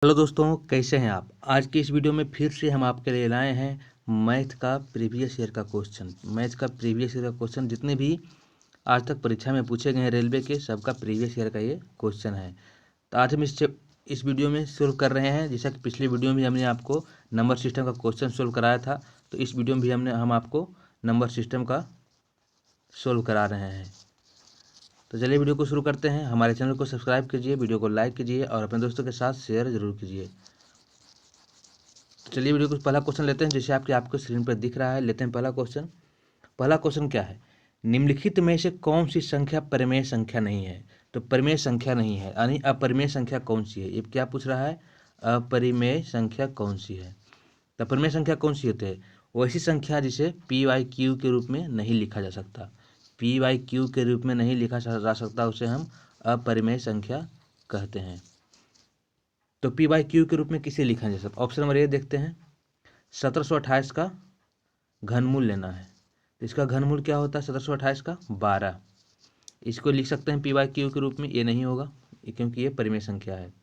Hello दोस्तों, कैसे हैं आप। आज की इस वीडियो में फिर से हम आपके लिए लाए हैं मैथ का प्रीवियस ईयर का क्वेश्चन। जितने भी आज तक परीक्षा में पूछे गए हैं रेलवे के, सबका प्रीवियस ईयर का ये क्वेश्चन है। तो आज हम इस वीडियो में सोल्व कर रहे हैं। जैसा कि पिछले वीडियो में भी हमने आपको नंबर सिस्टम का क्वेश्चन सोल्व कराया था, तो इस वीडियो में भी हम आपको नंबर सिस्टम का सोल्व करा रहे हैं। तो चलिए वीडियो को शुरू करते हैं। हमारे चैनल को सब्सक्राइब कीजिए, वीडियो को लाइक कीजिए और अपने दोस्तों के साथ शेयर जरूर कीजिए। तो चलिए वीडियो को पहला क्वेश्चन लेते हैं, जैसे आपको स्क्रीन पर दिख रहा है। लेते हैं पहला क्वेश्चन। पहला क्वेश्चन क्या है, निम्नलिखित में से कौन सी संख्या परिमेय संख्या नहीं है। तो परिमेय संख्या नहीं है यानी अपरिमेय संख्या कौन सी है। ये क्या पूछ रहा है, अपरिमेय संख्या कौन सी है। तो अपरिमेय संख्या कौन सी होती है, वैसी संख्या जिसे पी वाई क्यू के रूप में नहीं लिखा जा सकता। पी वाई क्यू के रूप में नहीं लिखा जा सकता, उसे हम अपरिमेय संख्या कहते हैं। तो पी वाई क्यू के रूप में किसे लिखा जा सकता। ऑप्शन नंबर ए देखते हैं, 1728 का घनमूल लेना है। तो इसका घनमूल क्या होता है, 1728 का 12। इसको लिख सकते हैं पी वाई क्यू के रूप में, ये नहीं होगा क्योंकि ये परिमेय संख्या है।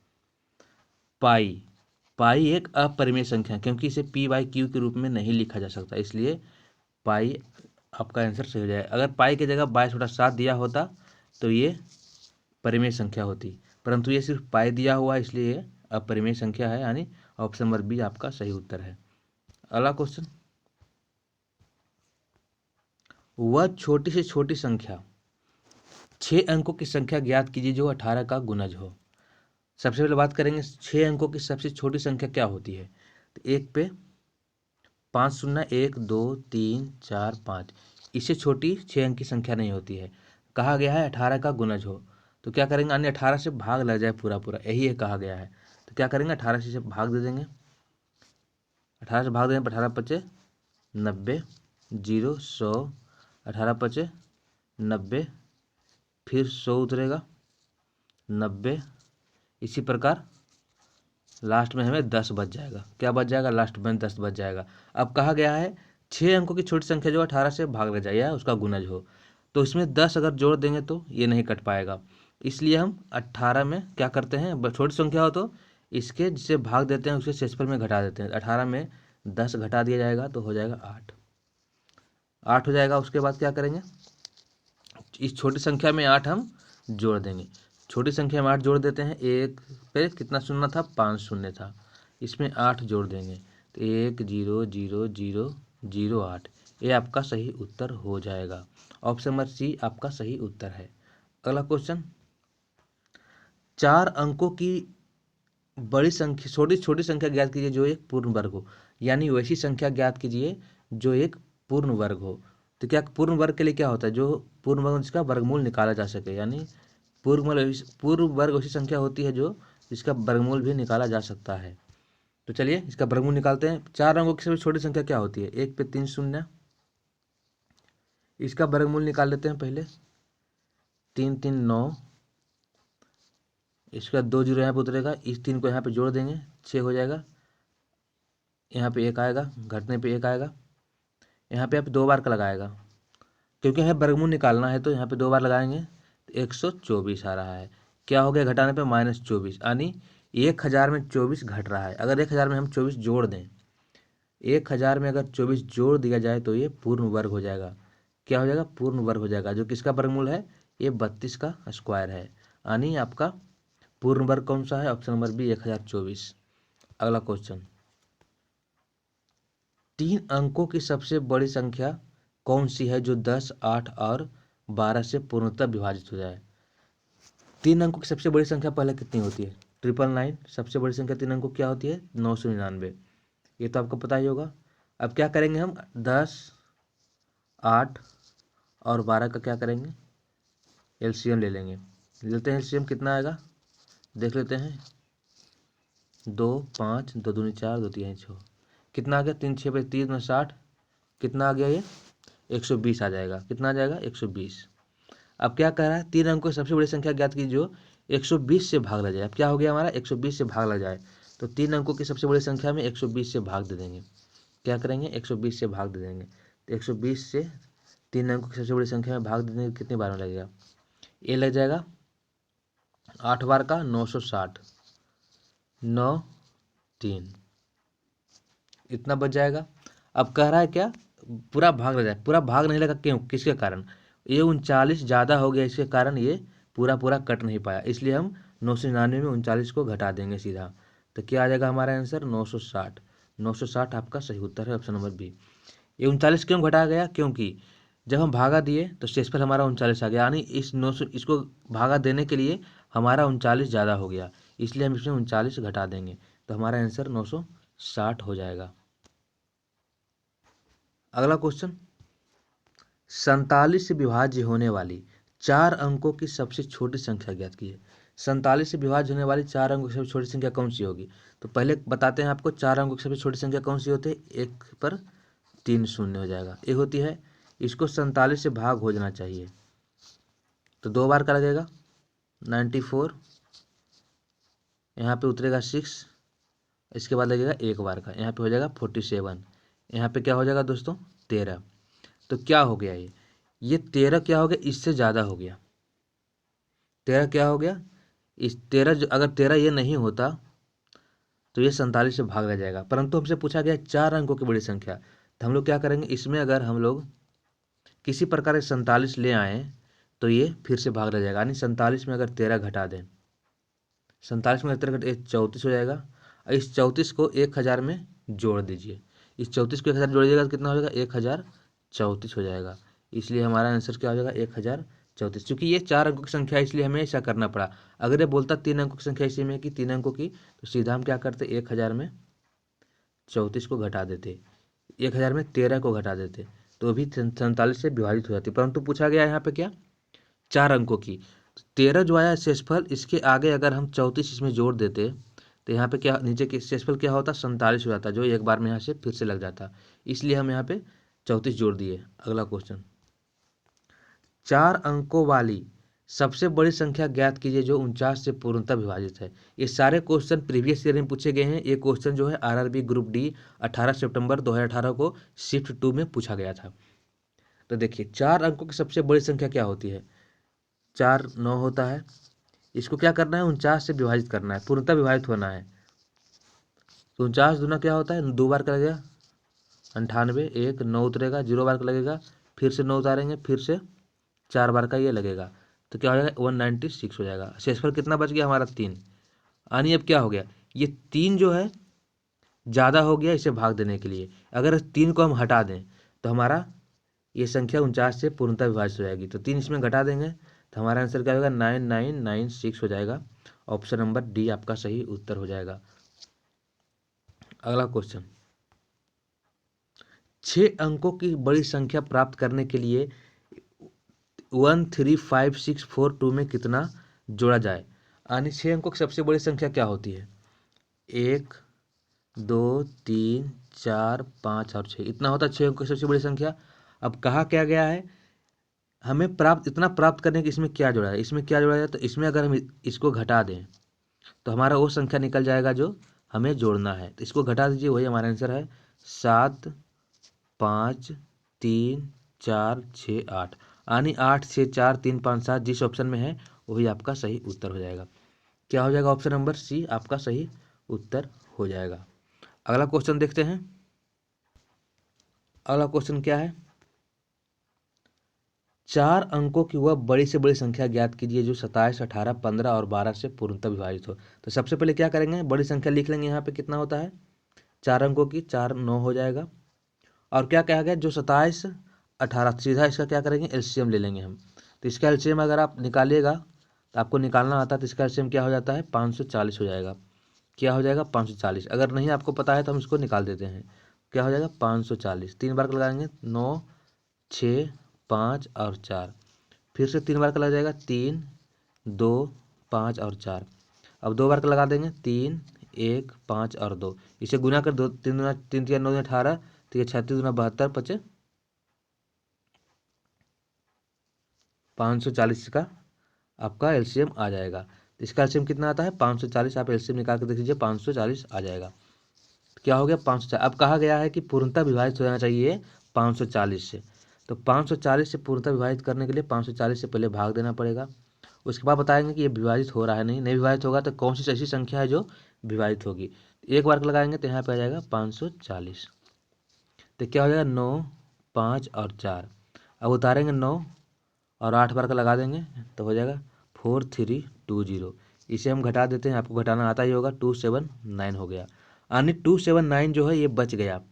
पाई पाई एक अपरिमेय संख्या, क्योंकि इसे पी वाई क्यू के रूप में नहीं लिखा जा सकता, इसलिए पाई आपका आंसर सही हो जाएगा। अगर पाई की जगह 22/7 दिया होता तो ये परिमेय संख्या होती, परंतु ये सिर्फ पाई दिया हुआ है, इसलिए ये अपरिमेय संख्या है, यानी ऑप्शन नंबर बी आपका सही उत्तर है। अगला क्वेश्चन, वह छोटी से छोटी संख्या 6 अंकों की संख्या ज्ञात कीजिए जो 18 का गुणज हो। सबसे पहले बात करेंगे 6 अंकों की सबसे छोटी संख्या क्या होती है। तो एक पे 5 शून्य 1 2 3 4 5, इससे छोटी 6 अंक की संख्या नहीं होती है। कहा गया है 18 का गुणज हो, तो क्या करेंगे, अन्य 18 से भाग लग जाए पूरा पूरा, यही है कहा गया है। तो क्या करेंगे, 18 से भाग दे देंगे। 18 से भाग देंगे, 18 पचे 90, 0 100, 18 पचे 90, फिर 100 उतरेगा 90। इसी प्रकार लास्ट में हमें 10 बच जाएगा। क्या बच जाएगा, लास्ट में 10 बच जाएगा। अब कहा गया है 6 अंकों की छोटी संख्या जो 18 से भाग लग जाए या उसका गुणज हो, तो इसमें 10 अगर जोड़ देंगे तो ये नहीं कट पाएगा। इसलिए हम 18 में क्या करते हैं, छोटी संख्या हो तो इसके जिसे भाग देते हैं उसके शेषफल में घटा देते हैं। 18 में 10 घटा दिया जाएगा तो हो जाएगा 8 हो जाएगा। उसके बाद क्या करेंगे, इस छोटी संख्या में 8 हम जोड़ देंगे। छोटी संख्या में 8 जोड़ देते हैं, एक पे कितना शून्य था, 5 शून्य था, इसमें 8 जोड़ देंगे तो 1 0 0 0 0 8, ये आपका सही उत्तर हो जाएगा। ऑप्शन नंबर सी आपका सही उत्तर है। अगला क्वेश्चन, 4 अंकों की बड़ी संख्या छोटी छोटी संख्या ज्ञात कीजिए जो एक पूर्ण वर्ग हो। यानी वैसी संख्या ज्ञात कीजिए जो एक पूर्ण वर्ग हो। तो क्या पूर्ण वर्ग के लिए क्या होता है, जो पूर्ण वर्ग जिसका वर्गमूल निकाला जा सके, यानी पूर्ण वर्ग ऐसी संख्या होती है जो जिसका वर्गमूल भी निकाला जा सकता है। तो चलिए इसका वर्गमूल निकालते हैं। 4 अंकों की सबसे छोटी संख्या क्या होती है, 1 पे 3 शून्य, इसका वर्गमूल निकाल लेते हैं पहले। 3 3 9, इसका 2 जीरो यहाँ पे उतरेगा, इस 3 को यहाँ पे जोड़ देंगे 6 हो जाएगा। यहाँ पे 1 आएगा, घटने पे 1 आएगा। यहाँ पे आप 2 बार का लगाएगा, क्योंकि हमें वर्गमूल निकालना है तो यहाँ पे 2 बार लगाएंगे तो 124 आ रहा है। क्या हो गया, घटाने पे -24, यानी 1000 में 24 घट रहा है। अगर 1000 में हम 24 जोड़ दें, 1000 में अगर 24 जोड़ दिया जाए तो ये पूर्ण वर्ग हो जाएगा। क्या हो जाएगा, पूर्ण वर्ग हो जाएगा। जो किसका वर्गमूल है, ये 32 का स्क्वायर है, यानी आपका पूर्ण वर्ग कौन सा है, ऑप्शन नंबर बी 1024। अगला क्वेश्चन, 3 अंकों की सबसे बड़ी संख्या कौन सी है जो 10 8 और 12 से पूर्णतः विभाजित हो जाए। 3 अंकों की सबसे बड़ी संख्या पहले कितनी होती है, 999। सबसे बड़ी संख्या 3 अंकों क्या होती है, 999, ये तो आपको पता ही होगा। अब क्या करेंगे हम, 10 8 और 12 का क्या करेंगे, एलसीएम ले लेंगे। लेते हैं एलसीएम, कितना आएगा देख लेते हैं। 2 5 2 दूनी 4 2 3 6, कितना आ गया, 3 6 पे 3 60, कितना आ गया ये 120 आ जाएगा। कितना आ जाएगा, 120। अब क्या कह रहा है, 3 अंकों की सबसे बड़ी संख्या ज्ञात की जो 120 से भाग लग जाए। अब क्या हो गया हमारा, 120 से भाग लग जाए, तो 3 अंकों की सबसे बड़ी संख्या में 120 से भाग दे देंगे। क्या करेंगे, 120 से भाग दे देंगे। तो 120 से 3 अंकों की सबसे बड़ी संख्या में भाग दे देंगे, कितनी बार में लगेगा, ये लग जाएगा 8 बार का 960, 9 3, इतना बच जाएगा। अब कह रहा है क्या, पूरा भाग लग जाए, पूरा भाग नहीं लगा, क्यों, किसके कारण, ये 39 ज़्यादा हो गया, इसके कारण ये पूरा पूरा कट नहीं पाया, इसलिए हम 999 में 39 को घटा देंगे सीधा। तो क्या आ जाएगा हमारा आंसर 960। 960 आपका सही उत्तर है, ऑप्शन नंबर बी। ये 39 क्यों घटा गया, क्योंकि जब हम भागा दिए तो शेषफल हमारा 39 आ गया, यानी इस 900 इसको भागा देने के लिए हमारा 39 ज़्यादा हो गया, इसलिए हम इसमें 39 घटा देंगे, तो हमारा आंसर 960 हो जाएगा। अगला क्वेश्चन, 47 से विभाज्य होने वाली 4 अंकों की सबसे छोटी संख्या ज्ञात कीजिए। 47 से विभाज्य होने वाली 4 अंकों की सबसे छोटी संख्या कौन सी होगी। तो पहले बताते हैं आपको 4 अंकों की सबसे छोटी संख्या कौन सी होती है। एक पर 3 शून्य हो जाएगा, ये होती है। इसको 47 से भाग हो जाना चाहिए, तो 2 बार का लगेगा 94, यहाँ पे उतरेगा 6, इसके बाद लगेगा 1 बार का, यहाँ पे हो जाएगा 47, यहाँ पे क्या हो जाएगा दोस्तों 13। तो क्या हो गया, ये 13 क्या हो गया, इससे ज़्यादा हो गया। 13 क्या हो गया, इस 13 अगर 13 ये नहीं होता तो ये 47 से भाग रह जाएगा, परंतु हमसे पूछा गया 4 अंकों की बड़ी संख्या, तो हम लोग क्या करेंगे, इसमें अगर हम लोग किसी प्रकार से 47 ले आए तो ये फिर से भाग रह जाएगा, यानी 47 में अगर 13 घटा दें, 47 में 13 घटे 34 हो जाएगा। इस 34 को 1000 में जोड़ दीजिए, इस 34 को 1000 जोड़िएगा तो कितना हो जाएगा 1034 हो जाएगा, इसलिए हमारा आंसर क्या हो जाएगा 1034। क्योंकि ये 4 अंकों की संख्या है इसलिए हमें ऐसा करना पड़ा। अगर ये बोलता 3 अंकों की संख्या इसी में कि 3 अंकों की, तो सीधा हम क्या करते 1000 में 34 को घटा देते, 1000 में 13 को घटा देते, तो भी 47 से विभाजित हो जाती। परंतु पूछा गया यहाँ पे क्या 4 अंकों की, 13 जो आया शेषफल, इसके आगे अगर हम 34 इसमें जोड़ देते तो यहाँ पे क्या नीचे के शेषफल क्या होता 47 हो जाता, जो एक बार में यहाँ से फिर से लग जाता, इसलिए हम यहाँ पे 34 जोड़ दिए। अगला क्वेश्चन, 4 अंकों वाली सबसे बड़ी संख्या ज्ञात कीजिए जो 49 से पूर्णतः विभाजित है। ये सारे क्वेश्चन प्रीवियस ईयर में पूछे गए हैं। ये क्वेश्चन जो है आरआरबी ग्रुप डी 18 सितंबर 2018 को शिफ्ट 2 में पूछा गया था। तो देखिए 4 अंकों की सबसे बड़ी संख्या क्या होती है, 4 9 होता है, इसको क्या करना है 49 से विभाजित करना है, पूर्णतः विभाजित होना है। तो 49 दूना क्या होता है 2 बार का लगेगा 98, 1 9 उतरेगा, 0 बार का लगेगा, फिर से 9 उतारेंगे, फिर से 4 बार का ये लगेगा, तो क्या हो जाएगा 196 हो जाएगा। शेषफल कितना बच गया हमारा 3। यानी अब क्या हो गया, ये 3 जो है ज़्यादा हो गया इसे भाग देने के लिए, अगर 3 को हम हटा दें तो हमारा ये संख्या 49 से पूर्णतः विभाजित हो जाएगी। तो 3 इसमें घटा देंगे तो हमारा आंसर क्या होगा 9996 हो जाएगा। ऑप्शन नंबर डी आपका सही उत्तर हो जाएगा। अगला क्वेश्चन, 6 अंकों की बड़ी संख्या प्राप्त करने के लिए 135642 में कितना जोड़ा जाए। यानी 6 अंकों की सबसे बड़ी संख्या क्या होती है, 1 2 3 4 5 और 6, इतना होता है 6 अंकों की सबसे बड़ी संख्या। अब कहा क्या गया है, हमें इतना प्राप्त करने के इसमें क्या जोड़ा है, इसमें क्या जोड़ा है, तो इसमें अगर हम इसको घटा दें तो हमारा वो संख्या निकल जाएगा जो हमें जोड़ना है। तो इसको घटा दीजिए, वही हमारा आंसर है 7 5 3 4 6 8, यानी 8 6 4 3 5 7 जिस ऑप्शन में है वही आपका सही उत्तर हो जाएगा। क्या हो जाएगा, ऑप्शन नंबर सी आपका सही उत्तर हो जाएगा। अगला क्वेश्चन देखते हैं। अगला क्वेश्चन क्या है, 4 अंकों की वह बड़ी से बड़ी संख्या ज्ञात कीजिए जो 27 18 15 और 12 से पूर्णतः विभाजित हो। तो सबसे पहले क्या करेंगे, बड़ी संख्या लिख लेंगे, यहाँ पे कितना होता है 4 अंकों की, 4 9 हो जाएगा। और क्या कहा गया, जो 27 18, सीधा इसका क्या करेंगे एलसीएम ले लेंगे हम। तो इसका एलसीएम अगर आप निकालिएगा तो आपको निकालना आता है, तो इसका एलसीएम क्या हो जाता है 540 हो जाएगा। क्या हो जाएगा 540, अगर नहीं आपको पता है तो हम इसको निकाल देते हैं। क्या हो जाएगा 540, 3 बार का लगाएंगे 9 6 5 और 4, फिर से 3 बार का लग जाएगा 3 2 5 और 4। अब 2 बार का लगा देंगे 3 1 5 और 2, इसे गुना कर 2 3 दूना 3 3 9 18, तो ये 36 दूना 72 पचे 540 का आपका एलसीएम आ जाएगा। तो इसका एलसीएम कितना आता है 540, आप एलसीएम निकाल कर देख लीजिए 540 आ जाएगा। तो क्या हो गया 540। अब कहा गया है कि पूर्णतः विभाजित हो जाना चाहिए 540 से, तो 540 से पूर्णतः विभाजित करने के लिए 540 से पहले भाग देना पड़ेगा। उसके बाद बताएंगे कि ये विभाजित हो रहा है, नहीं विभाजित होगा तो कौन सी ऐसी संख्या है जो विभाजित होगी। एक बार का लगाएंगे तो यहाँ पे आ जाएगा 540। तो क्या हो जाएगा 9, 5 और 4। अब उतारेंगे 9 और 8 बार का लगा देंगे तो हो जाएगा 4320। इसे हम घटा देते हैं, आपको घटाना आता ही होगा। 279 हो गया, यानी 279 जो है ये बच गया।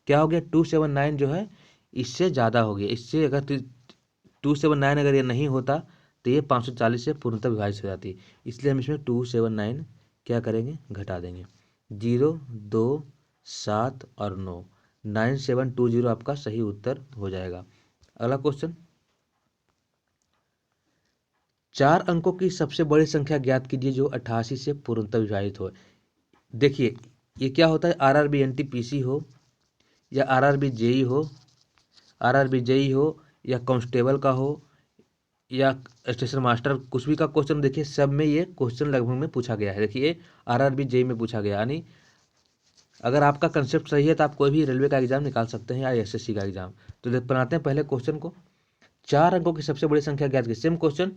क्या हो गया 279 जो है इससे ज़्यादा हो गया। इससे अगर 279 अगर ये नहीं होता तो ये 540 से पूर्णतः विभाजित हो जाती। इसलिए हम इसमें 279 क्या करेंगे, घटा देंगे। 0, 2, 7 और 9, 9720 आपका सही उत्तर हो जाएगा। अगला क्वेश्चन, 4 अंकों की सबसे बड़ी संख्या ज्ञात कीजिए जो 88 से पूर्णतः विभाजित हो। देखिए ये क्या होता है, आरआरबी एनटीपीसी हो या आरआरबी जेई हो, आरआरबी जेई हो या कांस्टेबल का हो या स्टेशन मास्टर, कुछ भी का क्वेश्चन देखिए सब में ये क्वेश्चन लगभग में पूछा गया है। देखिए आरआरबी जेई में पूछा गया, यानी अगर आपका कंसेप्ट सही है तो आप कोई भी रेलवे का एग्जाम निकाल सकते हैं या एसएससी का एग्जाम। तो बनाते हैं पहले क्वेश्चन को। 4 अंकों की सबसे बड़ी संख्या ज्ञात कीजिए, सेम क्वेश्चन।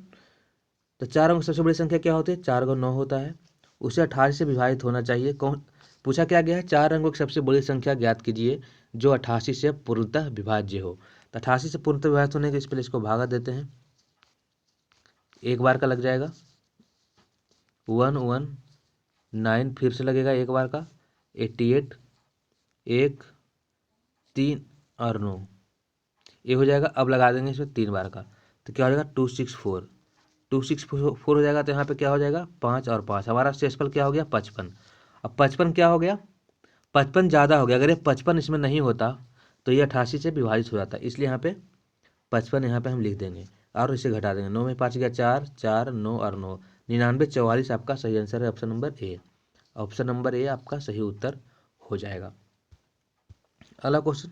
तो 4 अंक सबसे बड़ी संख्या क्या होती है, 4 को 9 होता है, उसे 88 से विभाजित होना चाहिए। कौन पूछा क्या गया है, 4 अंकों की सबसे बड़ी संख्या ज्ञात कीजिए जो 88 से पूर्णतः विभाज्य हो। तो 88 से पूर्णतः विभाजित होने के इस पहले इसको भागा देते हैं। एक बार का लग जाएगा 119, फिर से लगेगा एक बार का 88, 1, 3 और 9, ये हो जाएगा। अब लगा देंगे इसमें 3 बार का तो क्या हो जाएगा 264, 264 हो जाएगा। तो यहाँ पे क्या हो जाएगा 5 और 5, हमारा शेषफल क्या हो गया 55। अब 55 क्या हो गया, 55 ज़्यादा हो गया। अगर ये 55 इसमें नहीं होता तो ये 88 से विभाजित हो जाता, इसलिए यहाँ पे 55 यहाँ पे हम लिख देंगे और इसे घटा देंगे। 9 में 5 गया 4, 4, 9 और 9, 99, 44 आपका सही आंसर है, option number A. Option number A आपका सही उत्तर हो जाएगा। अगला क्वेश्चन,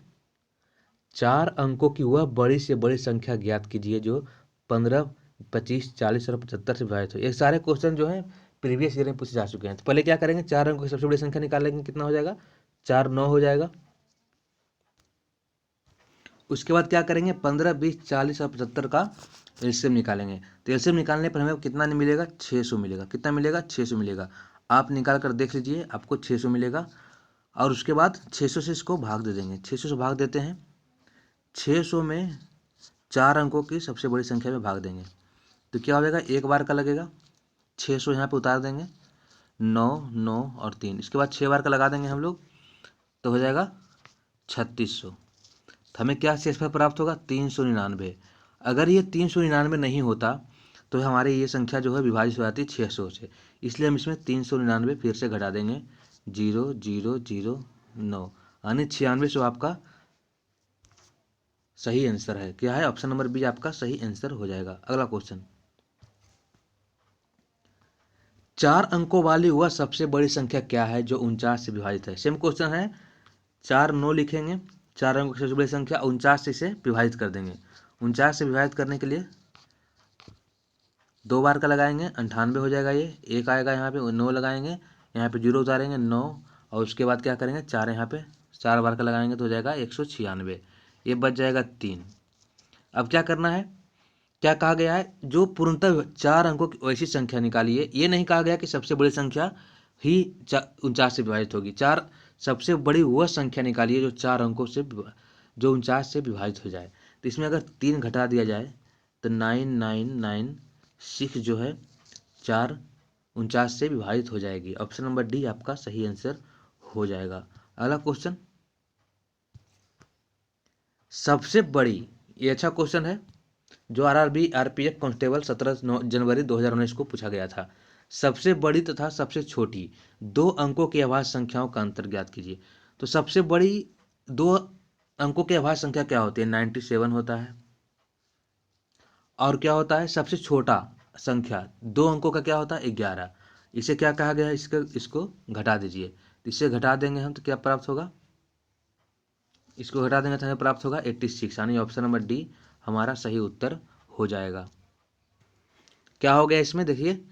4 अंकों की वह बड़ी से बड़ी संख्या ज्ञात कीजिए जो 15, 25, 40 और 75 से विभाजित हो। ये सारे क्वेश्चन जो है प्रीवियस ईयर में पूछे जा चुके हैं। तो पहले क्या करेंगे, 4 अंकों की सबसे बड़ी संख्या निकालेंगे, कितना हो जाएगा 4, 9 हो जाएगा। उसके बाद क्या करेंगे 15, 20, 40 और 75 का एलसीएम निकालेंगे। तो एलसीएम निकालने पर हमें कितना मिलेगा, 600 मिलेगा। कितना मिलेगा, 600 मिलेगा। आप निकाल कर देख लीजिए, आपको 600 मिलेगा। और उसके बाद 600 से इसको भाग दे देंगे, 600 से भाग देते हैं। 600 में 4 अंकों की सबसे बड़ी संख्या में भाग देंगे तो क्या हो जाएगा, एक बार का लगेगा। 600 यहाँ पे उतार देंगे, 9, 9 और 3। इसके बाद 6 बार का लगा देंगे हम लोग तो हो जाएगा 3600। तो हमें क्या शेषफल प्राप्त होगा, 399। अगर ये 399 नहीं होता तो हमारी ये संख्या जो है विभाजित हो जाती 600 से, इसलिए हम इसमें 399 फिर से घटा देंगे। 0009, यानी 9600 आपका सही आंसर है। क्या है, ऑप्शन नंबर बी आपका सही आंसर हो जाएगा। अगला क्वेश्चन, 4 अंकों वाली वह सबसे बड़ी संख्या क्या है जो 49 से विभाजित है। सेम क्वेश्चन है, 4, 9 लिखेंगे, 4 अंकों की सबसे बड़ी संख्या 49 से इसे विभाजित कर देंगे। 49 से विभाजित करने के लिए 2 बार का लगाएंगे, 98 हो जाएगा। ये एक आएगा, यहाँ पे 9 लगाएंगे, यहाँ पे 0 उतारेंगे 9, और उसके बाद क्या करेंगे 4 यहाँ पे 4 बार का लगाएंगे तो हो जाएगा 196, ये बच जाएगा 3। अब क्या करना है, क्या कहा गया है, जो पूर्णतः 4 अंकों की वैसी संख्या निकालिए। ये नहीं कहा गया कि सबसे बड़ी संख्या ही 49 से विभाजित होगी। 4 सबसे बड़ी वह संख्या निकालिए जो 4 अंकों से जो 49 से विभाजित हो जाए। तो इसमें अगर 3 घटा दिया जाए तो 9996 जो है 4 49 से विभाजित हो जाएगी। ऑप्शन नंबर डी आपका सही आंसर हो जाएगा। अगला क्वेश्चन, सबसे बड़ी, ये अच्छा क्वेश्चन है जो आरआरबी आरपीएफ कांस्टेबल 17 जनवरी 2019 को पूछा गया था। सबसे बड़ी तथा सबसे छोटी 2 अंकों की अभाज्य संख्याओं का अंतर ज्ञात कीजिए। तो सबसे बड़ी 2 अंकों की अभाज्य संख्या क्या होती है, 97 होता है। और क्या होता है, सबसे छोटा संख्या 2 अंकों का क्या होता है, 11। इसे क्या कहा गया है, इसको घटा दीजिए। इसे घटा देंगे हम तो क्या प्राप्त होगा, इसको घटा देंगे तो हमें प्राप्त होगा 86, यानी ऑप्शन नंबर डी हमारा सही उत्तर हो जाएगा। क्या हो गया इसमें, देखिए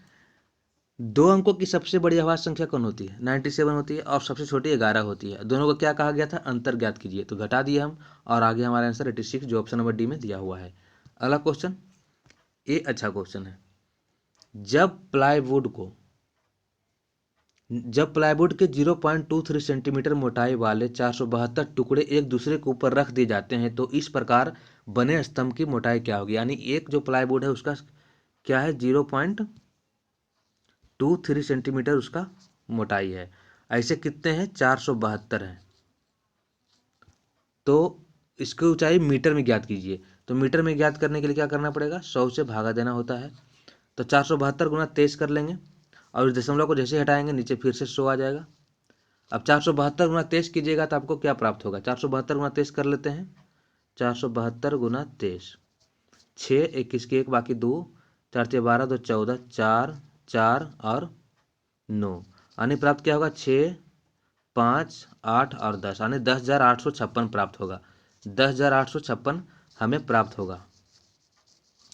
2 अंकों की सबसे बड़ी अभाज्य संख्या कौन होती है, 97 होती है, और सबसे छोटी 11 होती है। दोनों को क्या कहा गया था, अंतर ज्ञात कीजिए, तो घटा दिए हम और आगे हमारा आंसर 86 जो ऑप्शन नंबर डी में दिया हुआ है। अगला क्वेश्चन, ये अच्छा क्वेश्चन है, जब प्लाईवुड को जब प्लाईवुड के 0.23 सेंटीमीटर मोटाई वाले 472 टुकड़े एक दूसरे के ऊपर रख दिए जाते हैं तो इस प्रकार बने स्तंभ की मोटाई क्या होगी। यानी एक जो प्लाईवुड है उसका क्या है, 0.23 सेंटीमीटर उसका मोटाई है। ऐसे कितने हैं, 472 हैं। तो इसकी ऊंचाई मीटर में ज्ञात कीजिए। तो मीटर में ज्ञात करने के लिए क्या करना पड़ेगा, 100 से भागा देना होता है। तो 472 गुना 23 कर लेंगे और इस दशमलव को जैसे हटाएंगे नीचे फिर से 100 आ जाएगा। अब 472 गुना 23 कीजिएगा तो आपको क्या प्राप्त होगा, 472 गुना 23 कर लेते हैं। 472 गुना 23, 6 21 की 1 बाकी 2, 4 6 12 2 14, 4 4 और 9, यानी प्राप्त क्या होगा, 6 5 8 और 10, यानी 10,856 प्राप्त होगा। 10,856 हमें प्राप्त होगा।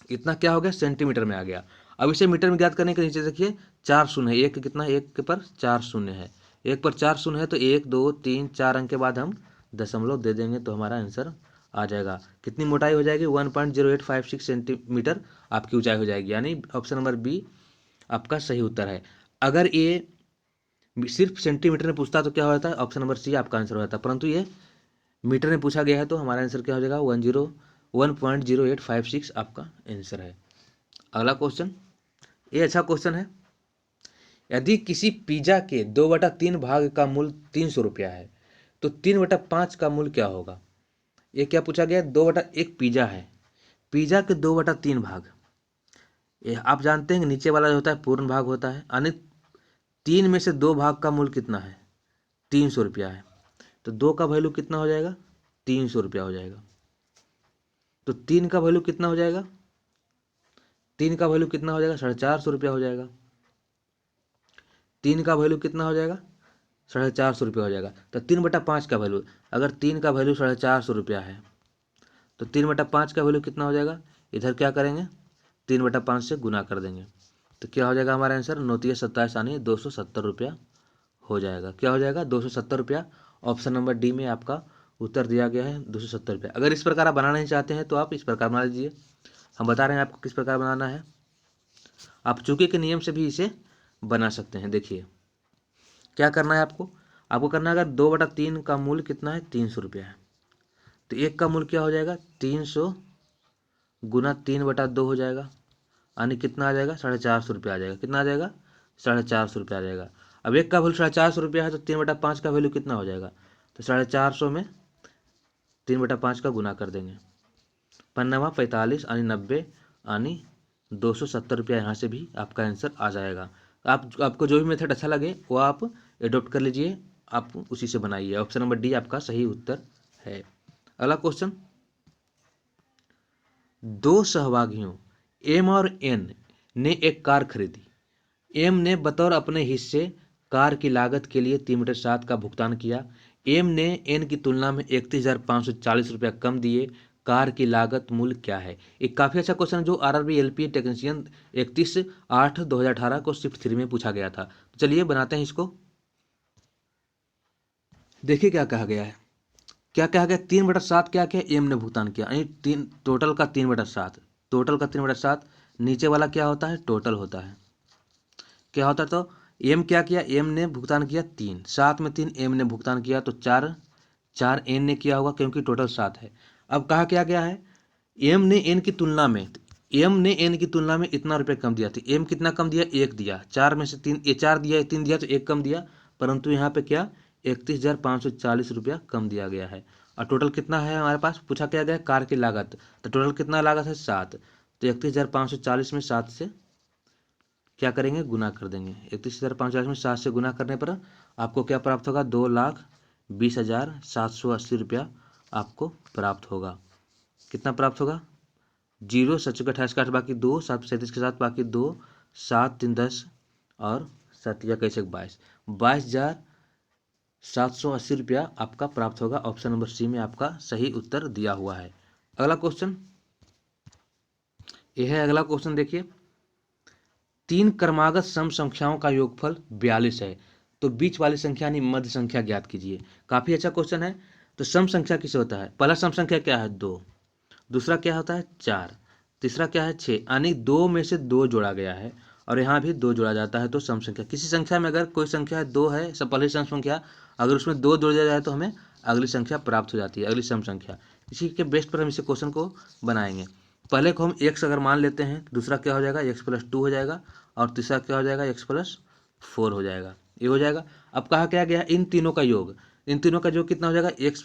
इतना क्या हो गया, सेंटीमीटर में आ गया। अब इसे मीटर में ज्ञात करने के नीचे देखिए 4 शून्य है, एक कितना, एक के पर 4 शून्य है, एक पर 4 शून्य है तो 1 2 3 4 अंक के बाद हम दशमलव दे देंगे तो हमारा आंसर आ जाएगा। कितनी मोटाई हो जाएगी, 1.0856 सेंटीमीटर आपकी ऊंचाई हो जाएगी। यानी ऑप्शन नंबर बी आपका सही उत्तर है। अगर ये सिर्फ सेंटीमीटर में पूछता तो क्या हो जाता है, ऑप्शन नंबर सी आपका आंसर हो जाता, परंतु ये मीटर में पूछा गया है तो हमारा आंसर क्या हो जाएगा, 1.0856 आपका आंसर है। अगला क्वेश्चन, ये अच्छा क्वेश्चन है। यदि किसी पिज्जा के 2/3 भाग का मूल्य 300 रुपया है तो 3/5 का मूल्य क्या होगा। ये क्या पूछा गया, एक पिज्जा है, पिज्जा के 2/3 भाग, ये आप जानते हैं कि नीचे वाला जो होता है पूर्ण भाग होता है, यानी 3 में से 2 भाग का मूल्य कितना है, 300 रुपया है। तो 2 का वैल्यू कितना हो जाएगा, 300 रुपया हो जाएगा। तो 3 का वैल्यू कितना हो जाएगा, 3 का वैल्यू कितना हो जाएगा, 450 रुपया हो जाएगा। 3 का वैल्यू कितना हो जाएगा, 450 रुपया हो जाएगा। तो 3/5 का वैल्यू, अगर 3 का वैल्यू 450 रुपया है तो 3/5 का वैल्यू कितना हो जाएगा, इधर क्या करेंगे 3/5 से गुना कर देंगे तो क्या हो जाएगा हमारा आंसर, 9 × 27 यानी 270 रुपया हो जाएगा। क्या हो जाएगा, 270 रुपया। ऑप्शन नंबर डी में आपका उत्तर दिया गया है 270 रुपया। अगर इस प्रकार आप बनाना नहीं चाहते हैं तो आप इस प्रकार बना लीजिए, हम बता रहे हैं आपको किस प्रकार बनाना है। आप चूके के नियम से भी इसे बना सकते हैं। देखिए क्या करना है आपको, करना है, अगर 2/3 का मूल्य कितना है, 300 रुपया है, तो 1 का मूल्य क्या हो जाएगा, 300 गुना 3/2 हो जाएगा, यानी कितना आ जाएगा, 450 रुपया आ जाएगा। कितना आ जाएगा, 450 रुपया आ जाएगा। अब 1 का वैल्यू 450 रुपया है तो 3/5 का वैल्यू कितना हो जाएगा, तो 450 में 3/5 का गुना कर देंगे, 45 यानी 90, यानी 270 रुपया। यहाँ से भी आपका आंसर आ जाएगा। आपको जो भी मेथड अच्छा लगे वो आप एडोप्ट कर लीजिए, आप उसी से बनाइए। ऑप्शन नंबर डी आपका सही उत्तर है। अगला क्वेश्चन, 2 सहभागियों एम और एन ने एक कार खरीदी। एम ने बतौर अपने हिस्से कार की लागत के लिए 3.7 का भुगतान किया। एम ने एन की तुलना में 31,540 रुपया कम दिए। कार की लागत मूल्य क्या है। एक काफ़ी अच्छा क्वेश्चन जो आरआरबी एलपी टेक्नीशियन 31/8/2018 को शिफ्ट 3 में पूछा गया था। तो चलिए बनाते हैं इसको। देखिए क्या कहा गया है, क्या कहा गया, 3/7 क्या क्या एम ने भुगतान किया, यानी टोटल का 3/7, टोटल का 3/7। नीचे वाला क्या होता है, टोटल होता है, क्या होता है। तो एम क्या किया, एम ने भुगतान किया 3, 7 में 3 एम ने भुगतान किया तो 4 एन ने किया होगा क्योंकि टोटल 7 है। अब कहा क्या गया है, एम ने एन की तुलना में, एम ने एन की तुलना में इतना रुपये कम दिया था। एम कितना कम दिया, 1 दिया, 4 में से 3, ये 4 दिया, 3 दिया तो 1 कम दिया, परंतु यहाँ पे क्या 31,540 रुपया कम दिया गया है। और टोटल कितना है हमारे पास, पूछा क्या गया कार की लागत, तो टोटल कितना लागत है 7, तो 31,540 में 7 से क्या करेंगे, गुना कर देंगे। 31,540 में 7 से गुना करने पर आपको क्या प्राप्त होगा, 2,20,780 रुपया आपको प्राप्त होगा। कितना प्राप्त होगा, 0 7 28 का 8 बाकी 2, 7 37 के साथ बाकी 2, 7 3 10 और 7 कैसे 22,780 रुपया आपका प्राप्त होगा। ऑप्शन नंबर सी में आपका सही उत्तर दिया हुआ है। अगला क्वेश्चन, यह है अगला क्वेश्चन। देखिए 3 क्रमागत सम संख्याओं का योगफल 42 है, तो बीच वाली संख्या यानी मध्य संख्या ज्ञात कीजिए। काफी अच्छा क्वेश्चन है। तो सम संख्या किसे होता है, पहला सम संख्या क्या है 2, दूसरा क्या होता है 4, तीसरा क्या है 6, यानी 2 में से 2 जोड़ा गया है और यहाँ भी 2 जोड़ा जाता है तो सम संख्या। किसी संख्या में अगर कोई संख्या 2 है, सब पहली सम संख्या, अगर उसमें 2 जोड़ दिया जाए तो हमें अगली संख्या प्राप्त हो जाती है, अगली सम संख्या। इसी के बेस पर हम इसे क्वेश्चन को बनाएंगे। पहले को हम x अगर मान लेते हैं, दूसरा क्या हो जाएगा x+2 हो जाएगा, और तीसरा क्या हो जाएगा x+4 हो जाएगा, ये हो जाएगा। अब कहा क्या गया, इन तीनों का योग, इन तीनों का योग कितना हो जाएगा, x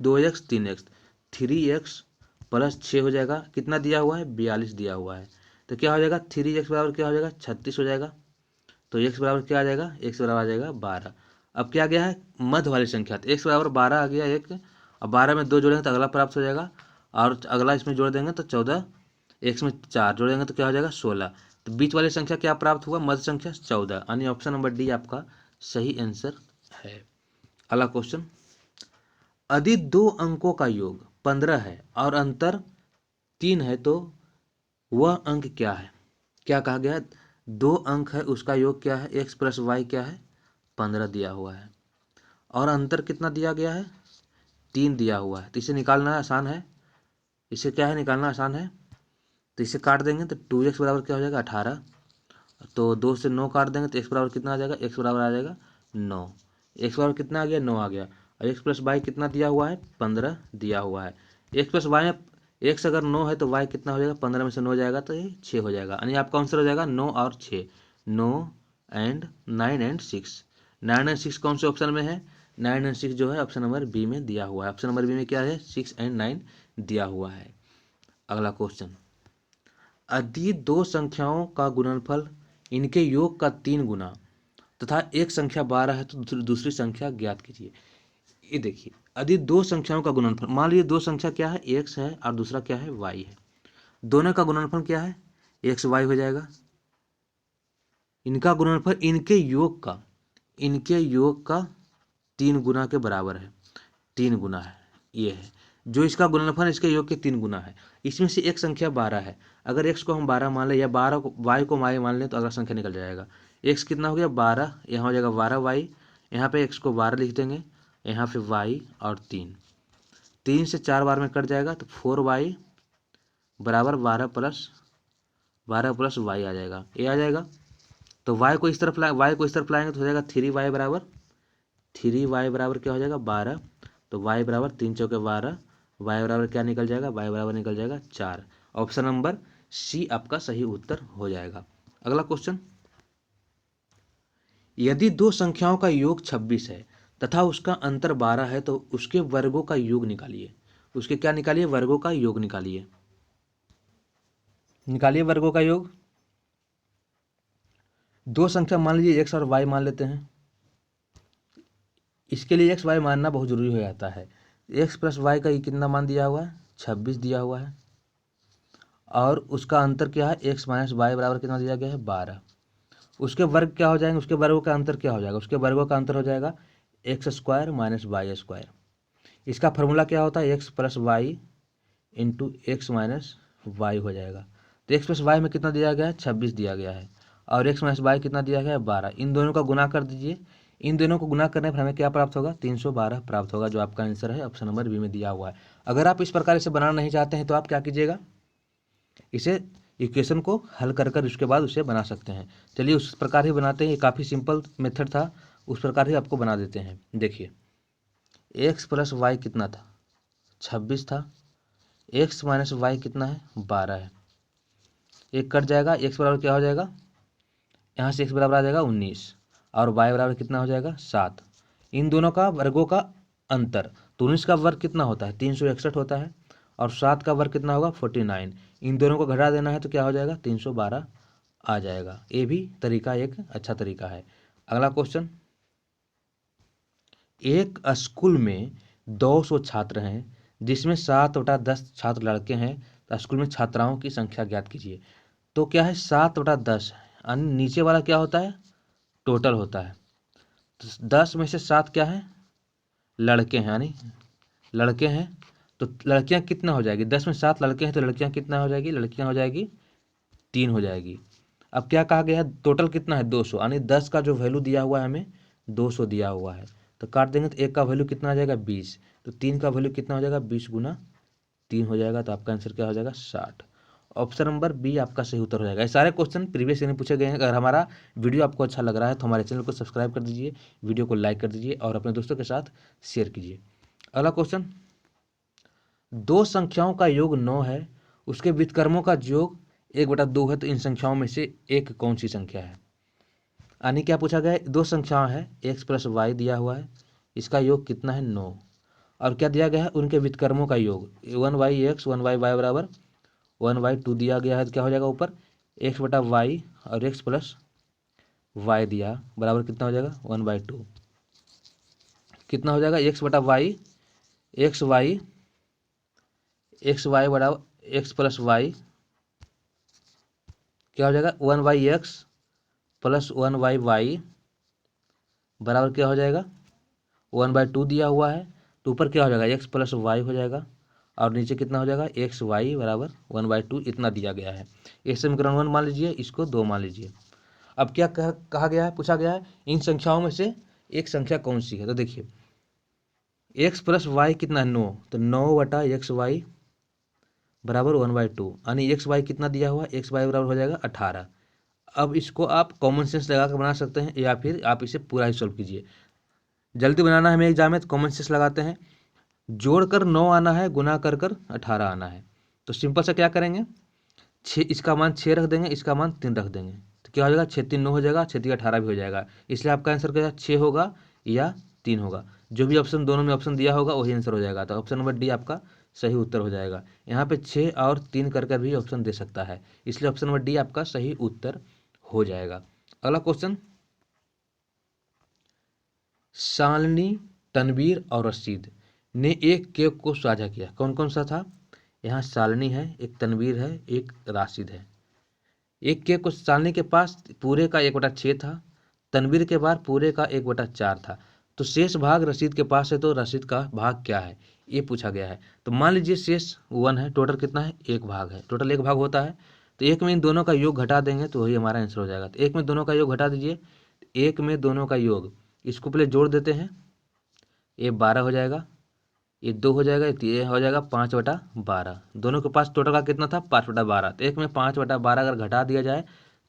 2x 3x 3x+6 हो जाएगा, कितना दिया हुआ है 42 दिया हुआ है, तो क्या हो जाएगा 3x बराबर क्या हो जाएगा 36 हो जाएगा, तो x बराबर क्या आ जाएगा, x बराबर आ जाएगा 12। अब क्या गया है मध्य वाली संख्या, तो x बराबर 12 आ गया एक, अब 12 में 2 जोड़ेंगे तो अगला प्राप्त हो जाएगा, और अगला इसमें जोड़ देंगे तो 14, x में 4 जोड़ेंगे तो क्या हो जाएगा 16, तो बीच वाली संख्या क्या प्राप्त हुआ, मध्य संख्या 14, यानी ऑप्शन नंबर डी आपका सही आंसर है। अगला क्वेश्चन, यदि 2 अंकों का योग 15 है और अंतर 3 है तो वह अंक क्या है। क्या कहा गया है, 2 अंक है उसका योग क्या है, x+y क्या है 15 दिया हुआ है, और अंतर कितना दिया गया है 3 दिया हुआ है, तो इसे निकालना आसान है, इसे क्या है निकालना आसान है, तो इसे काट देंगे तो 2x बराबर क्या हो जाएगा 18, तो 2 से 9 काट देंगे तो x बराबर कितना आ जाएगा, x बराबर आ जाएगा 9, x बराबर कितना आ गया 9 आ गया, और x+y कितना दिया हुआ है 15 दिया हुआ है, x+y में x अगर 9 है तो y कितना हो जाएगा, 15 में से 9 जाएगा तो ये 6 हो जाएगा, यानी आपका आंसर हो जाएगा 9 और 6, 9 एंड 9 एंड 6, 9 एंड 6 कौन से ऑप्शन में है, 9 एंड 6 जो है ऑप्शन नंबर बी में दिया हुआ है, ऑप्शन नंबर बी में क्या है 6 एंड 9 दिया हुआ है। अगला क्वेश्चन, यदि 2 संख्याओं का गुणनफल इनके योग का 3 गुना तथा एक संख्या 12 है तो दूसरी संख्या ज्ञात कीजिए। ये देखिए, यदि 2 संख्याओं का गुणनफल, मान लीजिए 2 संख्या क्या है x है और दूसरा क्या है y है, दोनों का गुणनफल क्या है x y हो जाएगा, इनका गुणनफल इनके योग का 3 गुना के बराबर है, 3 गुना है, ये है जो इसका गुणनफल इसके योग के 3 गुना है। इसमें से एक संख्या 12 है, अगर x को हम 12 मान लें या 12 को y को y मान लें तो अगला संख्या निकल जाएगा, x कितना हो गया 12, यहाँ हो जाएगा 12y, यहाँ पे x को 12 लिख देंगे, यहाँ पे y और 3 से 4 बार में कट जाएगा तो 4y बराबर 12 प्लस y आ जाएगा, ये आ जाएगा, तो y को इस तरफ लाएंगे तो हो जाएगा 3y बराबर क्या हो जाएगा 12, तो y बराबर 3 चौके 12, y बराबर क्या निकल जाएगा, y बराबर निकल जाएगा 4, ऑप्शन नंबर सी आपका सही उत्तर हो जाएगा। अगला क्वेश्चन, यदि 2 संख्याओं का योग 26 है तथा उसका अंतर 12 है तो उसके वर्गों का योग निकालिए, उसके क्या निकालिए, वर्गों का योग निकालिए, वर्गों का योग। 2 संख्या मान लीजिए x और y मान लेते हैं, इसके लिए x y मानना बहुत जरूरी हो जाता है, x+y का कितना मान दिया हुआ है 26 दिया हुआ है, और उसका अंतर क्या है x - y बराबर कितना दिया गया है 12, उसके वर्ग क्या हो जाएंगे, उसके वर्गों का अंतर क्या हो जाएगा, उसके वर्गों का अंतर हो जाएगा x² - y², इसका फॉर्मूला क्या होता है x+y इंटू x - y हो जाएगा, तो x+y में कितना दिया गया है 26 दिया गया है, और x - y कितना दिया गया है 12, इन दोनों का गुना कर दीजिए, इन दोनों को गुना करने पर हमें क्या प्राप्त होगा 312 प्राप्त होगा, जो आपका आंसर है ऑप्शन नंबर बी में दिया हुआ है। अगर आप इस प्रकार इसे बनाना नहीं चाहते हैं तो आप क्या कीजिएगा, इसे इक्वेशन को हल कर उसके बाद उसे बना सकते हैं। चलिए उस प्रकार ही बनाते हैं, ये काफ़ी सिंपल मेथड था, उस प्रकार ही आपको बना देते हैं। देखिए x+y कितना था 26 था, x - y कितना है 12 है, एक कट जाएगा, x बराबर क्या हो जाएगा, यहाँ से x बराबर आ जाएगा 19, और y बराबर कितना हो जाएगा 7, इन दोनों का वर्गों का अंतर, तो 19 का वर्ग कितना होता है 361 होता है, और 7 का वर्ग कितना होगा 49, इन दोनों को घटा देना है तो क्या हो जाएगा 312 आ जाएगा, ये भी तरीका एक अच्छा तरीका है। अगला क्वेश्चन, एक स्कूल में 200 छात्र हैं जिसमें 7/10 छात्र लड़के हैं, तो स्कूल में छात्राओं की संख्या ज्ञात कीजिए। तो क्या है 7/10, यानी नीचे वाला क्या होता है टोटल होता है, तो 10 में से 7 क्या है लड़के हैं, यानी लड़के हैं, तो लड़कियां कितना हो जाएगी, 10 में 7 लड़के हैं तो लड़कियां कितना हो जाएगी, लड़कियां हो जाएगी 3 हो जाएगी। अब क्या कहा गया है टोटल कितना है 200, यानी 10 का जो वैल्यू दिया हुआ है हमें 200 दिया हुआ है, तो काट देंगे तो 1 का वैल्यू कितना आ जाएगा 20, तो 3 का वैल्यू कितना हो जाएगा 20 गुना 3 हो जाएगा, तो आपका आंसर क्या हो जाएगा 60, ऑप्शन नंबर बी आपका सही उत्तर हो जाएगा। ये सारे क्वेश्चन प्रीवियस ईयर में पूछे गए हैं। अगर हमारा वीडियो आपको अच्छा लग रहा है तो हमारे चैनल को सब्सक्राइब कर दीजिए, वीडियो को लाइक कर दीजिए और अपने दोस्तों के साथ शेयर कीजिए। अगला क्वेश्चन, दो संख्याओं का योग 9 है, उसके व्युत्क्रमों का योग 1/2 है, तो इन संख्याओं में से एक कौन सी संख्या है। यानी क्या पूछा गया है, दो संख्याएं है, x + y दिया हुआ है, इसका योग कितना है 9, और क्या दिया गया है उनके व्युत्क्रमों का योग 1/x 1/y बराबर 1/2 दिया गया है, तो क्या हो जाएगा ऊपर x/y और x + y दिया बराबर कितना हो जाएगा 1/2, कितना हो जाएगा x/y xy बराबर x + y क्या हो जाएगा 1/x + 1/y बराबर क्या हो जाएगा 1/2 दिया हुआ है, तो ऊपर क्या हो जाएगा x + y हो जाएगा और नीचे कितना हो जाएगा xy बराबर 1/2 इतना दिया गया है। ये समीकरण 1 मान लीजिए, इसको 2 मान लीजिए। अब क्या कहा गया है, पूछा गया है इन संख्याओं में से एक संख्या कौन सी है। तो देखिए x + y कितना है 9, तो 9/xy बराबर 1/2, यानी xy कितना दिया हुआ xy बराबर हो जाएगा 18। अब इसको आप कॉमन सेंस लगा कर बना सकते हैं या फिर आप इसे पूरा ही सॉल्व कीजिए। जल्दी बनाना है हमें एग्जाम में तो कॉमन सेंस लगाते हैं, जोड़कर 9 आना है, गुना कर 18 आना है। तो सिंपल से क्या करेंगे, 6 इसका मान 6 रख देंगे, इसका मान 3 रख देंगे, तो क्या हो जाएगा 6 3 9 हो जाएगा, 6 3 18 भी हो जाएगा। इसलिए आपका आंसर क्या 6 होगा या 3 होगा, जो भी ऑप्शन दोनों में ऑप्शन दिया होगा वही आंसर हो जाएगा। तो ऑप्शन नंबर डी आपका सही उत्तर हो जाएगा। यहाँ पे 6 और 3 कर भी ऑप्शन दे सकता है, इसलिए ऑप्शन नंबर डी आपका सही उत्तर हो जाएगा। अगला क्वेश्चन, शालिनी, तनवीर और रशीद ने एक केक को साझा किया, कौन कौन सा था। यहाँ शालिनी है, एक तनवीर है, एक राशिद है। एक केक को शालिनी के पास पूरे का 1/6 था, तनवीर के पास पूरे का 1/4 था, तो शेष भाग रशीद के पास है, तो रशीद का भाग क्या है ये पूछा गया है। तो मान लीजिए शेष 1 है, टोटल कितना है 1 भाग है, टोटल 1 भाग होता है, तो एक में इन दोनों का योग घटा देंगे तो वही हमारा आंसर हो जाएगा। तो एक में दोनों का योग घटा दीजिए, एक में दोनों का योग, इसको पहले जोड़ देते हैं, ये 12 हो जाएगा, ये 2 हो जाएगा, ये हो जाएगा 5/12। दोनों के पास टोटल का कितना था 5/12, तो एक में 5/12 अगर घटा दिया जाए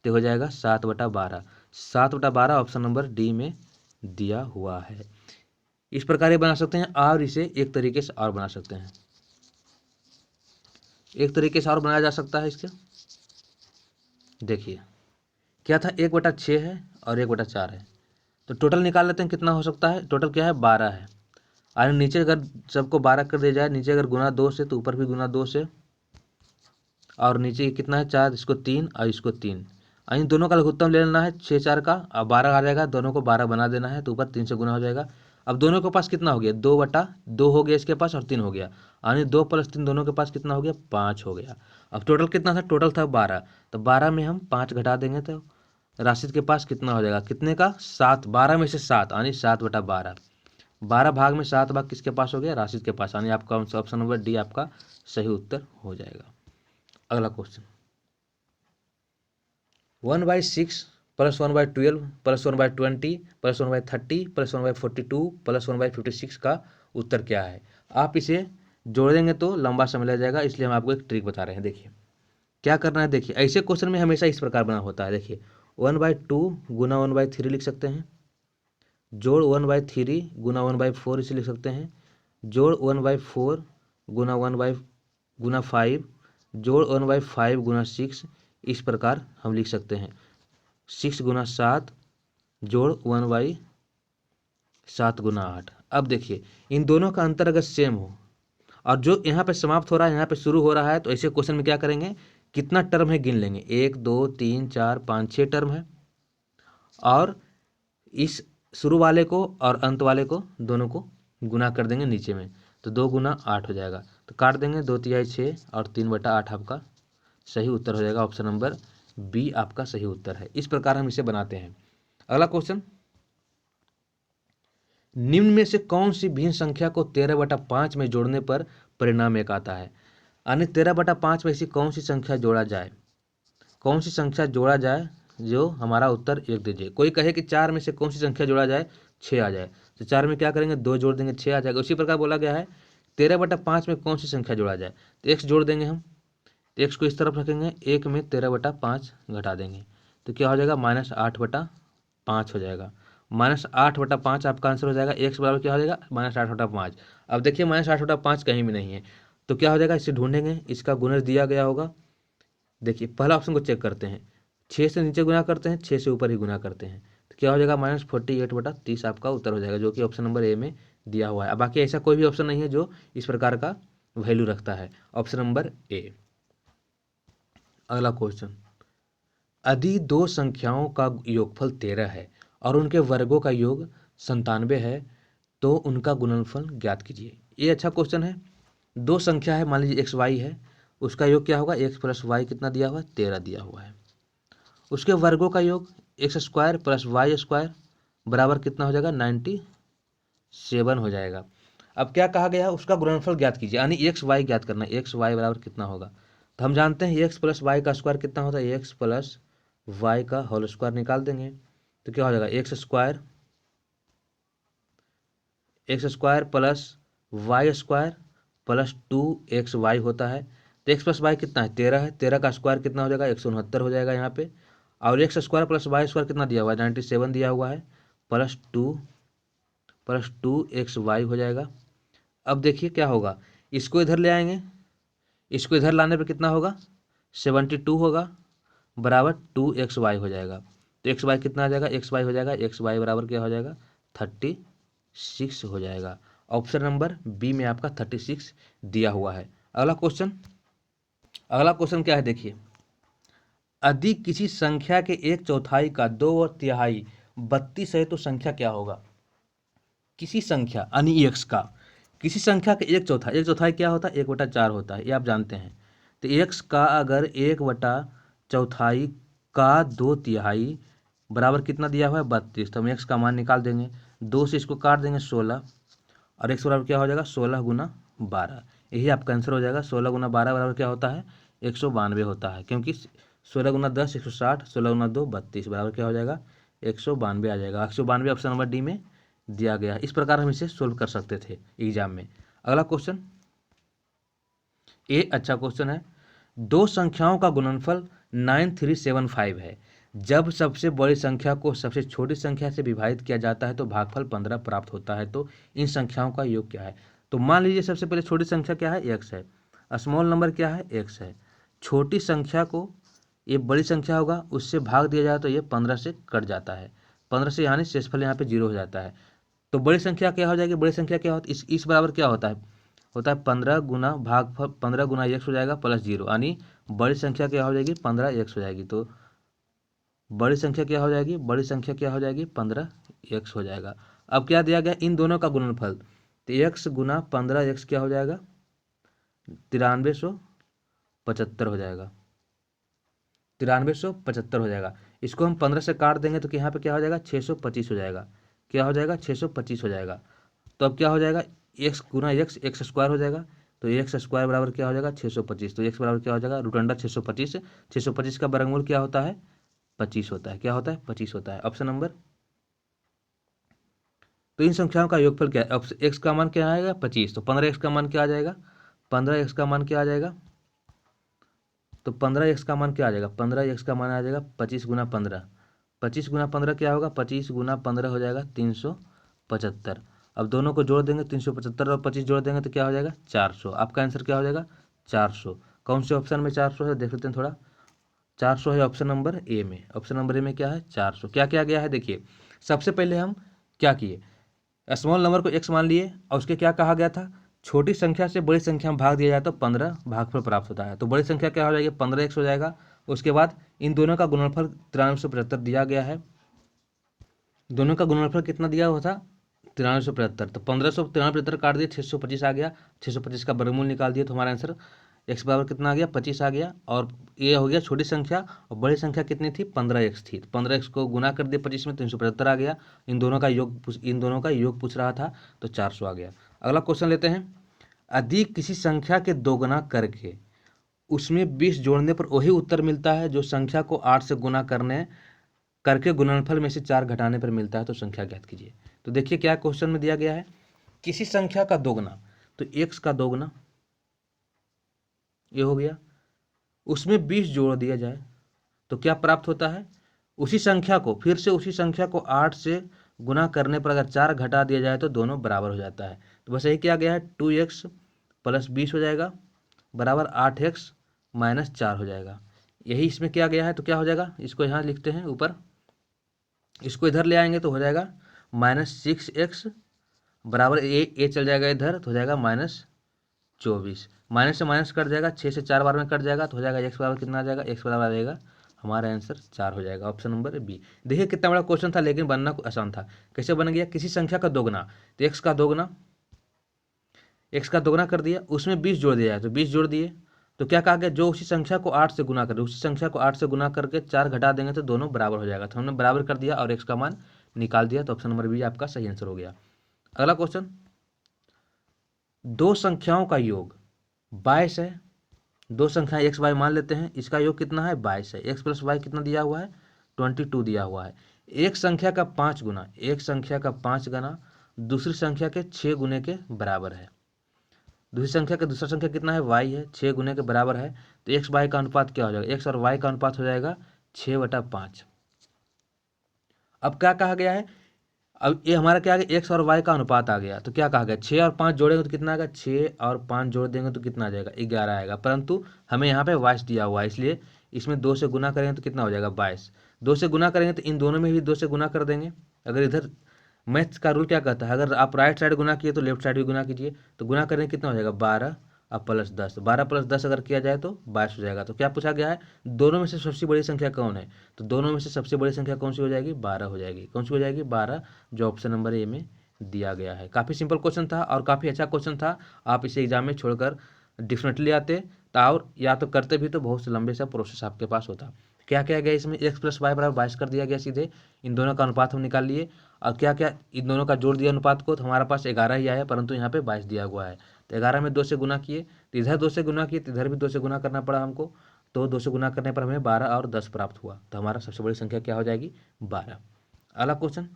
तो हो जाएगा 7/12। 7/12 ऑप्शन नंबर डी में दिया हुआ है। इस प्रकार ये बना सकते हैं, और इसे एक तरीके से और बना सकते हैं, एक तरीके से और बनाया जा सकता है इसके। देखिए क्या था 1/6 है और 1/4 है, तो टोटल निकाल लेते हैं कितना हो सकता है। टोटल क्या है 12 है, और नीचे अगर सबको 12 कर दिया जाए, नीचे अगर गुना 2 से तो ऊपर भी गुना 2 से, और नीचे कितना है 4, इसको 3 और इसको 3, इन दोनों का लघुत्तम ले लेना है 6 4 का, अब 12 आ जाएगा, दोनों को 12 बना देना है, तो ऊपर 3 से गुना हो जाएगा। अब दोनों के पास कितना हो गया 2/2 हो गया इसके पास और 3 हो गया, यानी 2 + 3 दोनों के पास कितना हो गया 5 हो गया। अब टोटल कितना था, टोटल था 12, तो 12 में हम 5 घटा देंगे तो राशिद के पास कितना हो जाएगा, कितने का 7, 12 में से 7 यानी 7/12। 12 भाग में 7 भाग किसके पास हो गया राशिद के पास, यानी आपका ऑप्शन नंबर डी आपका सही उत्तर हो जाएगा। अगला क्वेश्चन, 1/6 + 1/12 + 1/20 + 1/30 + 1/42 + 1/56 का उत्तर क्या है। आप इसे जोड़ेंगे तो लंबा समय लग जाएगा, इसलिए हम आपको एक ट्रिक बता रहे हैं। देखिए क्या करना है, देखिए ऐसे क्वेश्चन में हमेशा इस प्रकार बना होता है। देखिए 1/2 गुना 1/3 लिख सकते हैं, जोड़ 1/3 गुना 1/4 इसे लिख सकते हैं, जोड़ 1/4 गुना 5 जोड़ 1/5 गुना 6, इस प्रकार हम लिख सकते हैं। 6 गुना 7 जोड़ 1/7 गुना 8। अब देखिए इन दोनों का अंतर अगर सेम हो और जो यहाँ पे समाप्त हो रहा है यहाँ पे शुरू हो रहा है, तो ऐसे क्वेश्चन में क्या करेंगे, कितना टर्म है गिन लेंगे, 1 2 3 4 5 6 टर्म है, और इस शुरू वाले को और अंत वाले को दोनों को गुना कर देंगे नीचे में, तो 2 गुना 8 हो जाएगा, तो काट देंगे 2 तिहाई 6 और 3/8 आपका सही उत्तर हो जाएगा। ऑप्शन नंबर बी आपका सही उत्तर है। इस प्रकार हम इसे बनाते हैं। अगला क्वेश्चन, निम्न में से कौन सी भिन्न संख्या को 13/5 में जोड़ने पर परिणाम एक आता है, यानी 13/5 में ऐसी कौन सी संख्या जोड़ा जाए, कौन सी संख्या जोड़ा जाए जो हमारा उत्तर 1 दीजिए। कोई कहे कि 4 में से कौन सी संख्या जोड़ा जाए 6 आ जाए, तो 4 में क्या करेंगे 2 जोड़ देंगे 6 आ जाएगा। उसी प्रकार बोला गया है 13/5 में कौन सी संख्या जोड़ा जाए, तो x जोड़ देंगे हम, तो x को इस तरफ रखेंगे, 1 में 13/5 घटा देंगे तो क्या हो जाएगा, -8/5 हो जाएगा। -8/5 आपका आंसर हो जाएगा। x बराबर क्या हो जाएगा, -8/5। अब देखिए -8/5 कहीं भी नहीं है तो क्या हो जाएगा, इसे ढूंढेंगे, इसका गुणज दिया गया होगा। देखिए पहला ऑप्शन को चेक करते हैं, 6 से नीचे गुना करते हैं, 6 से ऊपर ही गुना करते हैं तो क्या हो जाएगा, -48/30 आपका उत्तर हो जाएगा, जो कि ऑप्शन नंबर ए में दिया हुआ है। अब बाकी ऐसा कोई भी ऑप्शन नहीं है जो इस प्रकार का वैल्यू रखता है। Option number A. अगला क्वेश्चन, यदि दो संख्याओं का योगफल 13 है और उनके वर्गों का योग 97 है तो उनका गुणनफल ज्ञात कीजिए। ये अच्छा क्वेश्चन है। दो संख्या है, मान लीजिए एक्स वाई है, उसका योग क्या होगा, एक्स प्लस वाई कितना दिया हुआ है, 13 दिया हुआ है। उसके वर्गों का योग x square plus y square बराबर कितना हो जाएगा, 97 हो जाएगा। अब क्या कहा गया है, उसका गुणनफल ज्ञात कीजिए, यानी एक्स वाई ज्ञात करना है। एक्स वाई बराबर कितना होगा, तो हम जानते हैं एक्स प्लस वाई का स्क्वायर कितना होता है, एक्स प्लस वाई का होल स्क्वायर निकाल देंगे तो क्या हो जाएगा, x square plus y square plus 2xy होता है। तो एक्स प्लस वाई कितना है, 13 है, 13 का स्क्वायर कितना हो जाएगा, 169 हो जाएगा यहाँ पे। और x square plus y square कितना दिया हुआ है, 97 दिया हुआ है, प्लस टू एक्स वाई हो जाएगा। अब देखिए क्या होगा, इसको इधर ले आएंगे, इसको इधर लाने पर कितना होगा, 72 होगा, बराबर 2xy हो जाएगा। तो एक्स वाई कितना आ जाएगा, एक्स वाई हो जाएगा, एक्स वाई बराबर क्या हो जाएगा, 36 हो जाएगा। ऑप्शन नंबर बी में आपका 36 दिया हुआ है। अगला क्वेश्चन क्या है, देखिए, यदि किसी संख्या के 1/4 का 2/3 32 है तो संख्या क्या होगा। किसी संख्या यानी एक्स का, किसी संख्या के 1/4 क्या होता है, 1/4 होता है, ये आप जानते हैं। तो एक्स का अगर 1/4 का 2/3 बराबर कितना दिया हुआ है, 32, तो हम एक्स का मान निकाल देंगे, 2 से इसको काट देंगे 16 और एक्स बराबर क्या हो जाएगा, 16 × 12। यही आपका आंसर हो जाएगा। 16 × 12 बराबर क्या होता है, 192 होता है, क्योंकि 16 × 10 160, 16 × 2 32 बराबर क्या हो जाएगा, 192 आ जाएगा। 192 ऑप्शन नंबर डी में दिया गया। इस प्रकार हम इसे सोल्व कर सकते थे एग्जाम में। अगला क्वेश्चन, ये अच्छा क्वेश्चन है। दो संख्याओं का गुणनफल 9375 है। जब सबसे बड़ी संख्या को सबसे छोटी संख्या से विभाजित किया जाता है तो भागफल 15 प्राप्त होता है। तो इन संख्याओं का योग क्या है। तो मान लीजिए सबसे पहले छोटी संख्या क्या है, एक्स है, स्मॉल नंबर क्या है, एक्स है। छोटी संख्या को ये बड़ी संख्या होगा उससे भाग दिया जाए तो ये 15 से कट जाता है, 15 से यानी शेषफल यहाँ पे 0 हो जाता है। तो बड़ी संख्या क्या हो जाएगी, बड़ी संख्या क्या होती है, इस बराबर क्या होता है 15 गुना भागफल 15 गुना एक्स हो जाएगा प्लस 0, यानी बड़ी संख्या क्या हो जाएगी, 15x हो जाएगी। तो बड़ी संख्या क्या हो जाएगी, बड़ी संख्या क्या हो जाएगी, 15x हो जाएगा। अब क्या दिया गया, इन दोनों का गुणनफल, तो x गुना 15x क्या हो जाएगा, 9375 हो जाएगा, 9375 हो जाएगा। इसको हम 15 से काट देंगे तो यहाँ पे क्या हो जाएगा, 625 हो जाएगा। क्या हो जाएगा, 625 हो जाएगा। तो अब क्या हो जाएगा, एक्स गुना एक्स, एक्स स्क्वायर हो जाएगा। तो एक्स स्क्वायर बराबर क्या हो जाएगा, 625। तो एक्स बराबर क्या हो जाएगा, √अंडर 625। 625 का वर्गमूल क्या होता है, 25 होता है। क्या होता है, 25 होता है। ऑप्शन नंबर, तो इन संख्याओं का योगफल क्या है, एक्स का मान क्या आएगा, 25। तो 15x का मान क्या आ जाएगा, 15x का मान क्या आ जाएगा, तो 15x का मान क्या आ जाएगा, 15x का मान आ जाएगा 25 गुना 15। 25 गुना 15 क्या होगा, 25 गुना 15 हो जाएगा 375। अब दोनों को जोड़ देंगे, 375 और 25 जोड़ देंगे तो क्या हो जाएगा, 400। आपका आंसर क्या हो जाएगा, 400। कौन से ऑप्शन में 400 है, देख लेते हैं थोड़ा। 400 है ऑप्शन नंबर ए में। ऑप्शन नंबर ए में क्या है, 400। क्या किया गया है, देखिए सबसे पहले हम क्या किए, स्मॉल नंबर को एक्स मान लिए और उसके क्या कहा गया था, छोटी संख्या से बड़ी संख्या में भाग दिया जाए तो 15 भागफल प्राप्त होता है। तो बड़ी संख्या क्या हो जाएगी, 15x हो जाएगा। उसके बाद इन दोनों का गुणनफल 9375 दिया गया है। दोनों का गुणनफल कितना दिया हुआ था, 9375। तो 1593 काट दिए, 625 आ गया। 625 का वर्गमूल निकाल दिए तो हमारा आंसर एक्स बराबर कितना आ गया, 25 आ गया। और ये हो गया छोटी संख्या, और बड़ी संख्या कितनी थी, 15x थी। तो 15x को गुना कर दिए 25 में, 375 आ गया। इन दोनों का योग पूछ रहा था तो 400 आ गया। अगला क्वेश्चन लेते हैं, यदि किसी संख्या के दोगुना करके उसमें 20 जोड़ने पर वही उत्तर मिलता है जो संख्या को 8 से गुना करके गुणनफल में से 4 घटाने पर मिलता है तो संख्या ज्ञात कीजिए। तो देखिए क्या क्वेश्चन में दिया गया है, किसी संख्या का दोगुना, तो x का दोगुना ये हो गया, उसमें 20 जोड़ दिया जाए तो क्या प्राप्त होता है? उसी संख्या को फिर से उसी संख्या को 8 से गुना करने पर अगर 4 घटा दिया जाए तो दोनों बराबर हो जाता है। तो बस यही क्या गया है, 2x प्लस 20 हो जाएगा बराबर 8x माइनस 4 हो जाएगा। यही इसमें क्या गया है, तो क्या हो जाएगा, इसको यहाँ लिखते हैं ऊपर, इसको इधर ले आएंगे तो हो जाएगा -6x बराबर ए चल जाएगा इधर तो हो जाएगा -24। माइनस से माइनस कट जाएगा, 6 से 4 बार में कट जाएगा तो हो जाएगा x बराबर कितना आ जाएगा, x बराबर आ जाएगा हमारा आंसर 4 हो जाएगा, ऑप्शन नंबर बी। देखिए कितना बड़ा क्वेश्चन था लेकिन बनना आसान था। कैसे बन गया, किसी संख्या का दोगुना, तो x का दोगुना कर दिया, उसमें 20 जोड़ दिया है तो 20 जोड़ दिए, तो क्या कहा गया, जो उसी संख्या को 8 से गुना करे, उसी संख्या को 8 से गुना करके 4 घटा देंगे तो दोनों बराबर हो जाएगा। तो हमने बराबर कर दिया और x का मान निकाल दिया, तो ऑप्शन नंबर बी आपका सही आंसर हो गया। अगला क्वेश्चन, दो संख्याओं का योग 22 है, दो संख्याएं x y मान लेते हैं, इसका योग कितना है 22 है, x प्लस वाई कितना दिया हुआ है 22 दिया हुआ है। एक संख्या का 5 गुना, एक संख्या का 5 गुना दूसरी संख्या के 6 गुने के बराबर है। दूसरी संख्या का दूसरा संख्या कितना है y है, 6 गुने के बराबर है, तो x y का अनुपात क्या हो जाएगा, x और y का अनुपात हो जाएगा 6/5। अब क्या कहा गया है, अब ये हमारा क्या आ गया, x और y का अनुपात आ गया, तो क्या कहा गया 6 और 5 जोड़ेंगे तो कितना आएगा, 6 और 5 जोड़ देंगे तो कितना आ जाएगा 11 आएगा, परंतु हमें यहाँ पे 22 दिया हुआ है इसलिए इसमें 2 से गुना करेंगे तो कितना हो जाएगा 22। 2 से गुना करेंगे तो इन दोनों में भी 2 से गुना कर देंगे। अगर इधर मैथ्स का रूल क्या कहता है, अगर आप राइट साइड गुना किए तो लेफ्ट साइड भी गुना कीजिए, तो गुना करेंगे कितना हो जाएगा 12 और प्लस 10, 12 प्लस 10 अगर किया जाए तो 22 हो जाएगा। तो क्या पूछा गया है, दोनों में से सबसे बड़ी संख्या कौन है, तो दोनों में से सबसे बड़ी संख्या कौन सी हो जाएगी 12 हो जाएगी। कौन सी हो जाएगी 12, जो ऑप्शन नंबर ए में दिया गया है। काफ़ी सिंपल क्वेश्चन था और काफ़ी अच्छा क्वेश्चन था, आप इसे एग्जाम में छोड़कर डिफरेंटली आते और या तो करते भी तो बहुत से लंबे सा प्रोसेस आपके पास होता। क्या क्या गया इसमें, x प्लस वाई बराबर 22 कर दिया गया सीधे, इन दोनों का अनुपात हम निकाल लिए, और क्या क्या इन दोनों का जोड़ दिया अनुपात को, तो हमारे पास 11 ही आया, परंतु यहाँ पे 22 दिया हुआ है, तो 11 में 2 से गुना किए तो इधर 2 से गुना किए तो इधर भी 2 से गुना करना पड़ा हमको, तो 2 से गुना करने पर हमें 12 और 10 प्राप्त हुआ, तो हमारा सबसे बड़ी संख्या क्या हो जाएगी 12। अगला क्वेश्चन,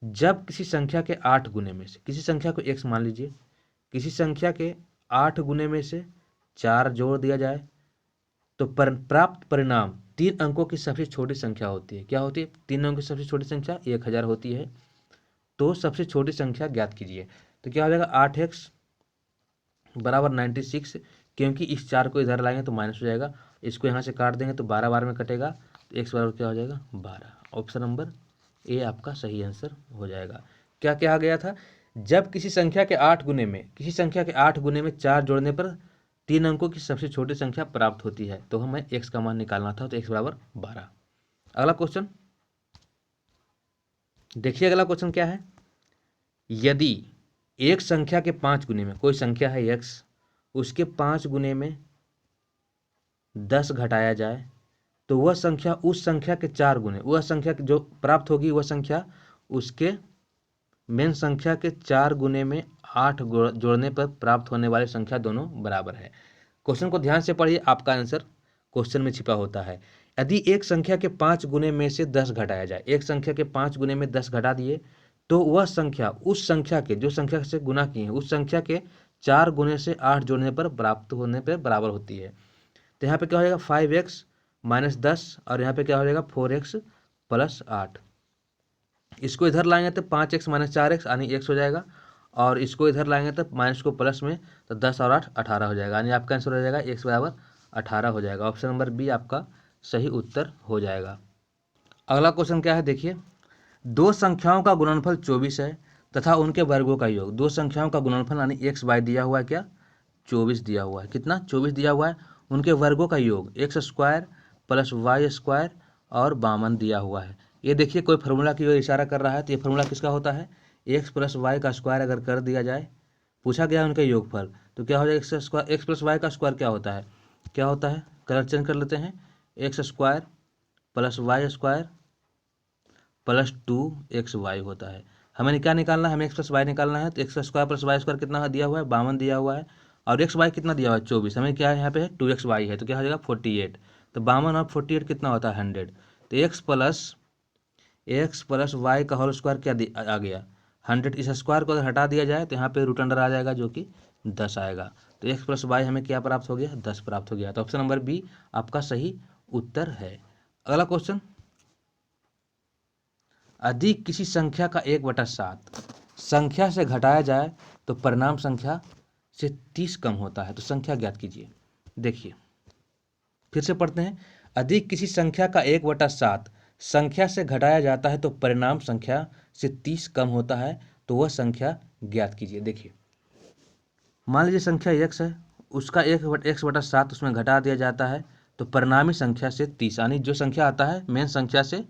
जब किसी संख्या के 8 गुने में से, किसी संख्या को x मान लीजिए, किसी संख्या के 8 गुने में से 4 जोड़ दिया जाए तो प्राप्त परिणाम 3 अंकों की सबसे छोटी संख्या होती है। क्या होती है, 3 अंकों की सबसे छोटी संख्या 1000 होती है। तो सबसे छोटी संख्या ज्ञात कीजिए, तो क्या हो जाएगा 8x बराबर 96, क्योंकि इस 4 को इधर लाएंगे तो माइनस हो जाएगा, इसको यहाँ से काट देंगे तो 12 बार में कटेगा, तो x बराबर क्या हो जाएगा 12। ऑप्शन नंबर ए आपका सही आंसर हो जाएगा। क्या क्या आ गया था, जब किसी संख्या के 8 गुने में, किसी संख्या के 8 गुने में 4 जोड़ने पर 3 अंकों की सबसे छोटी संख्या प्राप्त होती है, तो हमें x का मान निकालना था, तो x बराबर 12। अगला क्वेश्चन देखिए, अगला क्वेश्चन क्या है, यदि एक संख्या के 5 गुने में, कोई संख्या है x, उसके 5 गुने में 10 घटाया जाए तो वह संख्या उस संख्या के 4 गुने, वह संख्या जो प्राप्त होगी वह संख्या उसके मेन संख्या के 4 गुने में 8 जोड़ने पर प्राप्त होने वाली संख्या दोनों बराबर है। क्वेश्चन को ध्यान से पढ़िए, आपका आंसर क्वेश्चन में छिपा होता है। यदि एक संख्या के 5 गुने में से 10 घटाया जाए, एक संख्या के 5 गुने में 10 घटा दिए तो वह संख्या उस संख्या के, जो संख्या से गुना की है, उस संख्या के 4 गुने से 8 जोड़ने पर प्राप्त होने पर बराबर होती है। तो यहाँ पे क्या हो जाएगा 5x माइनस 10 और यहाँ पे क्या हो जाएगा 4x प्लस 8। इसको इधर लाएंगे तो 5x माइनस 4x यानी x हो जाएगा, और इसको इधर लाएंगे तो माइनस को प्लस में, तो 10 और 8 18 हो जाएगा, यानी आपका आंसर हो जाएगा x बराबर 18 हो जाएगा। ऑप्शन नंबर बी आपका सही उत्तर हो जाएगा। अगला क्वेश्चन क्या है, देखिए, दो संख्याओं का गुणनफल 24 है तथा उनके वर्गों का योग, दो संख्याओं का गुणनफल यानी x y दिया हुआ है, क्या 24 दिया हुआ है, कितना 24 दिया हुआ है, उनके वर्गों का योग x² प्लस y² और 52 दिया हुआ है। ये देखिए कोई फार्मूला की ओर इशारा कर रहा है, तो ये फार्मूला किसका होता है, x प्लस वाई का स्क्वायर अगर कर दिया जाए, पूछा गया उनका योगफल, तो क्या हो जाएगा x प्लस वाई का स्क्वायर क्या होता है, कलर चेंज कर लेते हैं, x² plus y² plus 2xy होता है। हमें क्या निकालना है, हमें x प्लस वाई निकालना है, तो x² प्लस y² कितना दिया हुआ है 52 दिया हुआ है, और xy कितना दिया हुआ है 24, हमें क्या है यहाँ पे है 2xy है, तो क्या हो जाएगा 48, तो 52 और 48 कितना होता है 100, तो x प्लस वाई का होल स्क्वायर क्या आ गया 100 इस स्क्वायर को अगर हटा दिया जाए तो यहाँ पे रूट अंडर आ जाएगा जो कि 10 आएगा। तो x प्लस वाई हमें क्या प्राप्त हो गया, 10 प्राप्त हो गया। तो ऑप्शन नंबर बी आपका सही उत्तर है। अगला क्वेश्चन, यदि किसी संख्या का 1/7 संख्या से घटाया जाए तो परिणाम संख्या से 30 कम होता है, तो संख्या ज्ञात कीजिए। देखिए फिर से पढ़ते हैं, यदि किसी संख्या का 1/7 संख्या से घटाया जाता है तो परिणाम संख्या से 30 कम होता है, तो वह संख्या ज्ञात कीजिए। देखिए मान लीजिए संख्या x है, उसका 1/7 उसमें घटा दिया जाता है तो परिणामी संख्या से 30, यानी जो संख्या आता है मेन संख्या से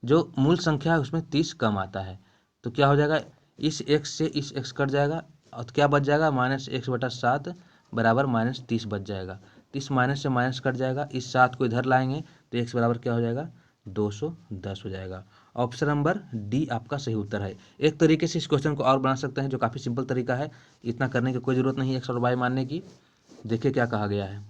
जो मूल संख्या है उसमें 30 कम आता है। तो क्या हो जाएगा, इस x से इस x कट जाएगा और क्या बच जाएगा, -x/7 बराबर -30 बच जाएगा। 30 माइनस से माइनस कट जाएगा, इस 7 को इधर लाएंगे तो x बराबर क्या हो जाएगा, 210 हो जाएगा। ऑप्शन नंबर डी आपका सही उत्तर है। एक तरीके से इस क्वेश्चन को और बना सकते हैं जो काफ़ी सिंपल तरीका है, इतना करने की कोई ज़रूरत नहीं x और y मानने की। देखिए क्या कहा गया है,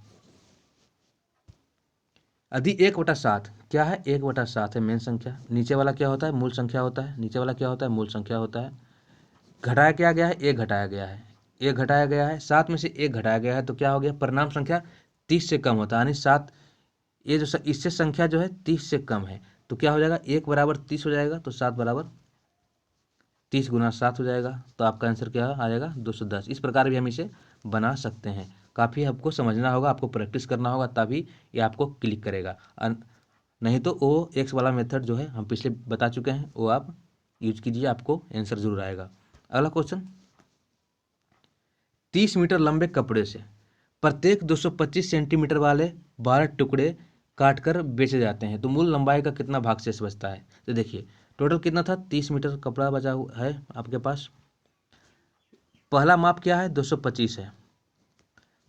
यदि 1/7 क्या है, 1/7 है मेन संख्या, नीचे वाला क्या होता है, मूल संख्या होता है, नीचे वाला क्या होता है, मूल संख्या होता है। घटाया क्या गया है, 1 घटाया गया है, 1 घटाया गया है, 7 में से 1 घटाया गया है, तो क्या हो गया, परिणाम संख्या 30 से कम होता है, यानी 7 ये जो इससे संख्या जो है 30 से कम है, तो क्या हो जाएगा, 1 बराबर 30 हो जाएगा, तो 7 बराबर 30 गुना 7 हो जाएगा। तो आपका आंसर क्या आ जाएगा, 210। इस प्रकार भी हम इसे बना सकते हैं। काफ़ी आपको समझना होगा, आपको प्रैक्टिस करना होगा, तभी ये आपको क्लिक करेगा। नहीं तो वो एक्स वाला मेथड जो है हम पिछले बता चुके हैं, वो आप यूज कीजिए, आपको आंसर जरूर आएगा। अगला क्वेश्चन, 30 मीटर लंबे कपड़े से प्रत्येक 225 सेंटीमीटर वाले 12 टुकड़े काटकर बेचे जाते हैं, तो मूल लंबाई का कितना भाग शेष बचता है। तो देखिए टोटल कितना था, 30 मीटर कपड़ा बचा हुआ है आपके पास। पहला माप क्या है, 225 है,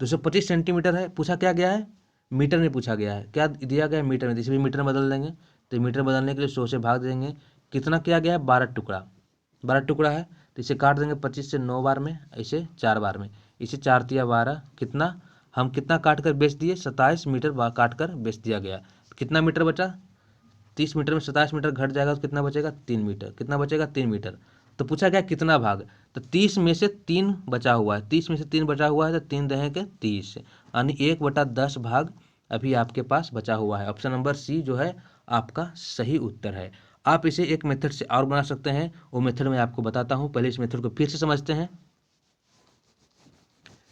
225 सेंटीमीटर है। पूछा क्या गया है, मीटर में पूछा गया है, क्या दिया गया है, मीटर में। इसे भी मीटर में बदल देंगे, तो मीटर बदलने के लिए 100 से भाग देंगे। कितना किया गया है, 12 टुकड़ा, 12 टुकड़ा है, तो इसे काट देंगे 25 से 9 बार में, इसे 4 बार में, इसे 4 तिया 12, कितना हम कितना काट कर बेच दिए, 27 मीटर काट कर बेच दिया गया। कितना मीटर बचा, 30 मीटर में 27 मीटर घट जाएगा तो कितना बचेगा, 3 मीटर। कितना बचेगा, 3 मीटर। तो पूछा गया कितना भाग, तो 30 में से 3 बचा हुआ है, 30 में से 3 बचा हुआ है, तो 3 दहे के 30, यानी 1/10 भाग अभी आपके पास बचा हुआ है। ऑप्शन नंबर सी जो है आपका सही उत्तर है। आप इसे एक मेथड से और बना सकते हैं, वो मेथड मैं आपको बताता हूँ। पहले इस मेथड को फिर से समझते हैं।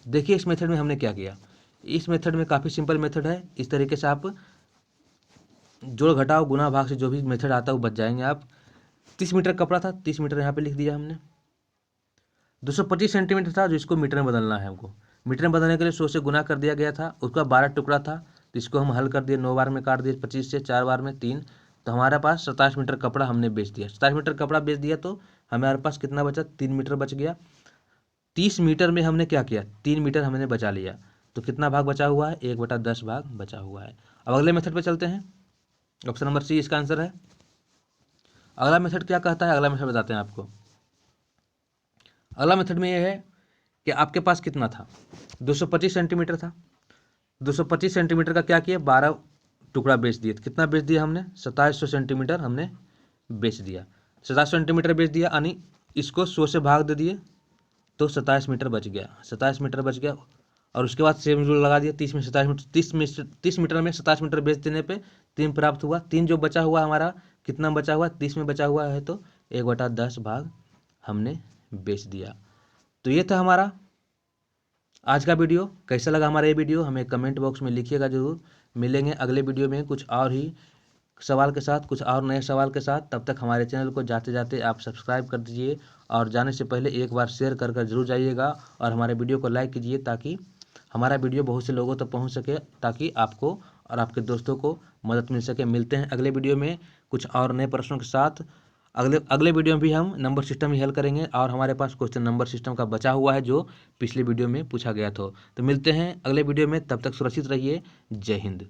देखिए इस मेथड में हमने क्या किया, इस मेथड में काफ़ी सिंपल मेथड है। इस तरीके से आप जोड़ घटाओ गुना भाग से जो भी मेथड आता है वो बच जाएंगे आप। 30 मीटर कपड़ा था, 30 मीटर यहाँ पे लिख दिया हमने। 225 सेंटीमीटर था, जिसको मीटर में बदलना है हमको। मीटर में बदलने के लिए 100 से गुना कर दिया गया था, उसका 12 टुकड़ा था, तो इसको हम हल कर दिए, 9 बार में काट दिए, 25 से 4 बार में 3, तो हमारे पास 27 मीटर कपड़ा हमने बेच दिया। 27 मीटर कपड़ा बेच दिया तो हमारे पास कितना बचा, 3 मीटर बच गया। 30 मीटर में हमने क्या किया, 3 मीटर हमने बचा लिया, तो कितना भाग बचा हुआ है, 1/10 भाग बचा हुआ है। अब अगले मेथड पे चलते हैं। ऑप्शन नंबर सी इसका आंसर है। अगला मेथड क्या कहता है, अगला मेथड बताते हैं आपको। अगला मेथड में ये है कि आपके पास कितना था, 225 सेंटीमीटर था, 225 सेंटीमीटर का क्या किया, 12 टुकड़ा बेच दिए। कितना बेच दिया हमने, 2700 सेंटीमीटर हमने बेच दिया। 27 सेंटीमीटर बेच दिया, यानी इसको 100 से भाग दे दिए तो 27 मीटर बच गया, 27 मीटर बच गया। और उसके बाद सेम रूल लगा दिया, 30 में 27 मीटर, 30 मीटर में 27 मीटर बेच देने पे 3 प्राप्त हुआ। 3 जो बचा हुआ हमारा, कितना बचा हुआ, 30 में बचा हुआ है, तो 1/10 भाग हमने बेच दिया। तो ये था हमारा आज का वीडियो। कैसा लगा हमारा ये वीडियो, हमें कमेंट बॉक्स में लिखिएगा जरूर। मिलेंगे अगले वीडियो में कुछ और ही सवाल के साथ, कुछ और नए सवाल के साथ। तब तक हमारे चैनल को जाते जाते आप सब्सक्राइब कर दीजिए, और जाने से पहले एक बार शेयर कर जरूर जाइएगा, और हमारे वीडियो को लाइक कीजिए, ताकि हमारा वीडियो बहुत से लोगों तक पहुंच सके, ताकि आपको और आपके दोस्तों को मदद मिल सके। मिलते हैं अगले वीडियो में कुछ और नए प्रश्नों के साथ। अगले वीडियो में भी हम नंबर सिस्टम ही हल करेंगे, और हमारे पास क्वेश्चन नंबर सिस्टम का बचा हुआ है जो पिछले वीडियो में पूछा गया था। तो मिलते हैं अगले वीडियो में, तब तक सुरक्षित रहिए। जय हिंद।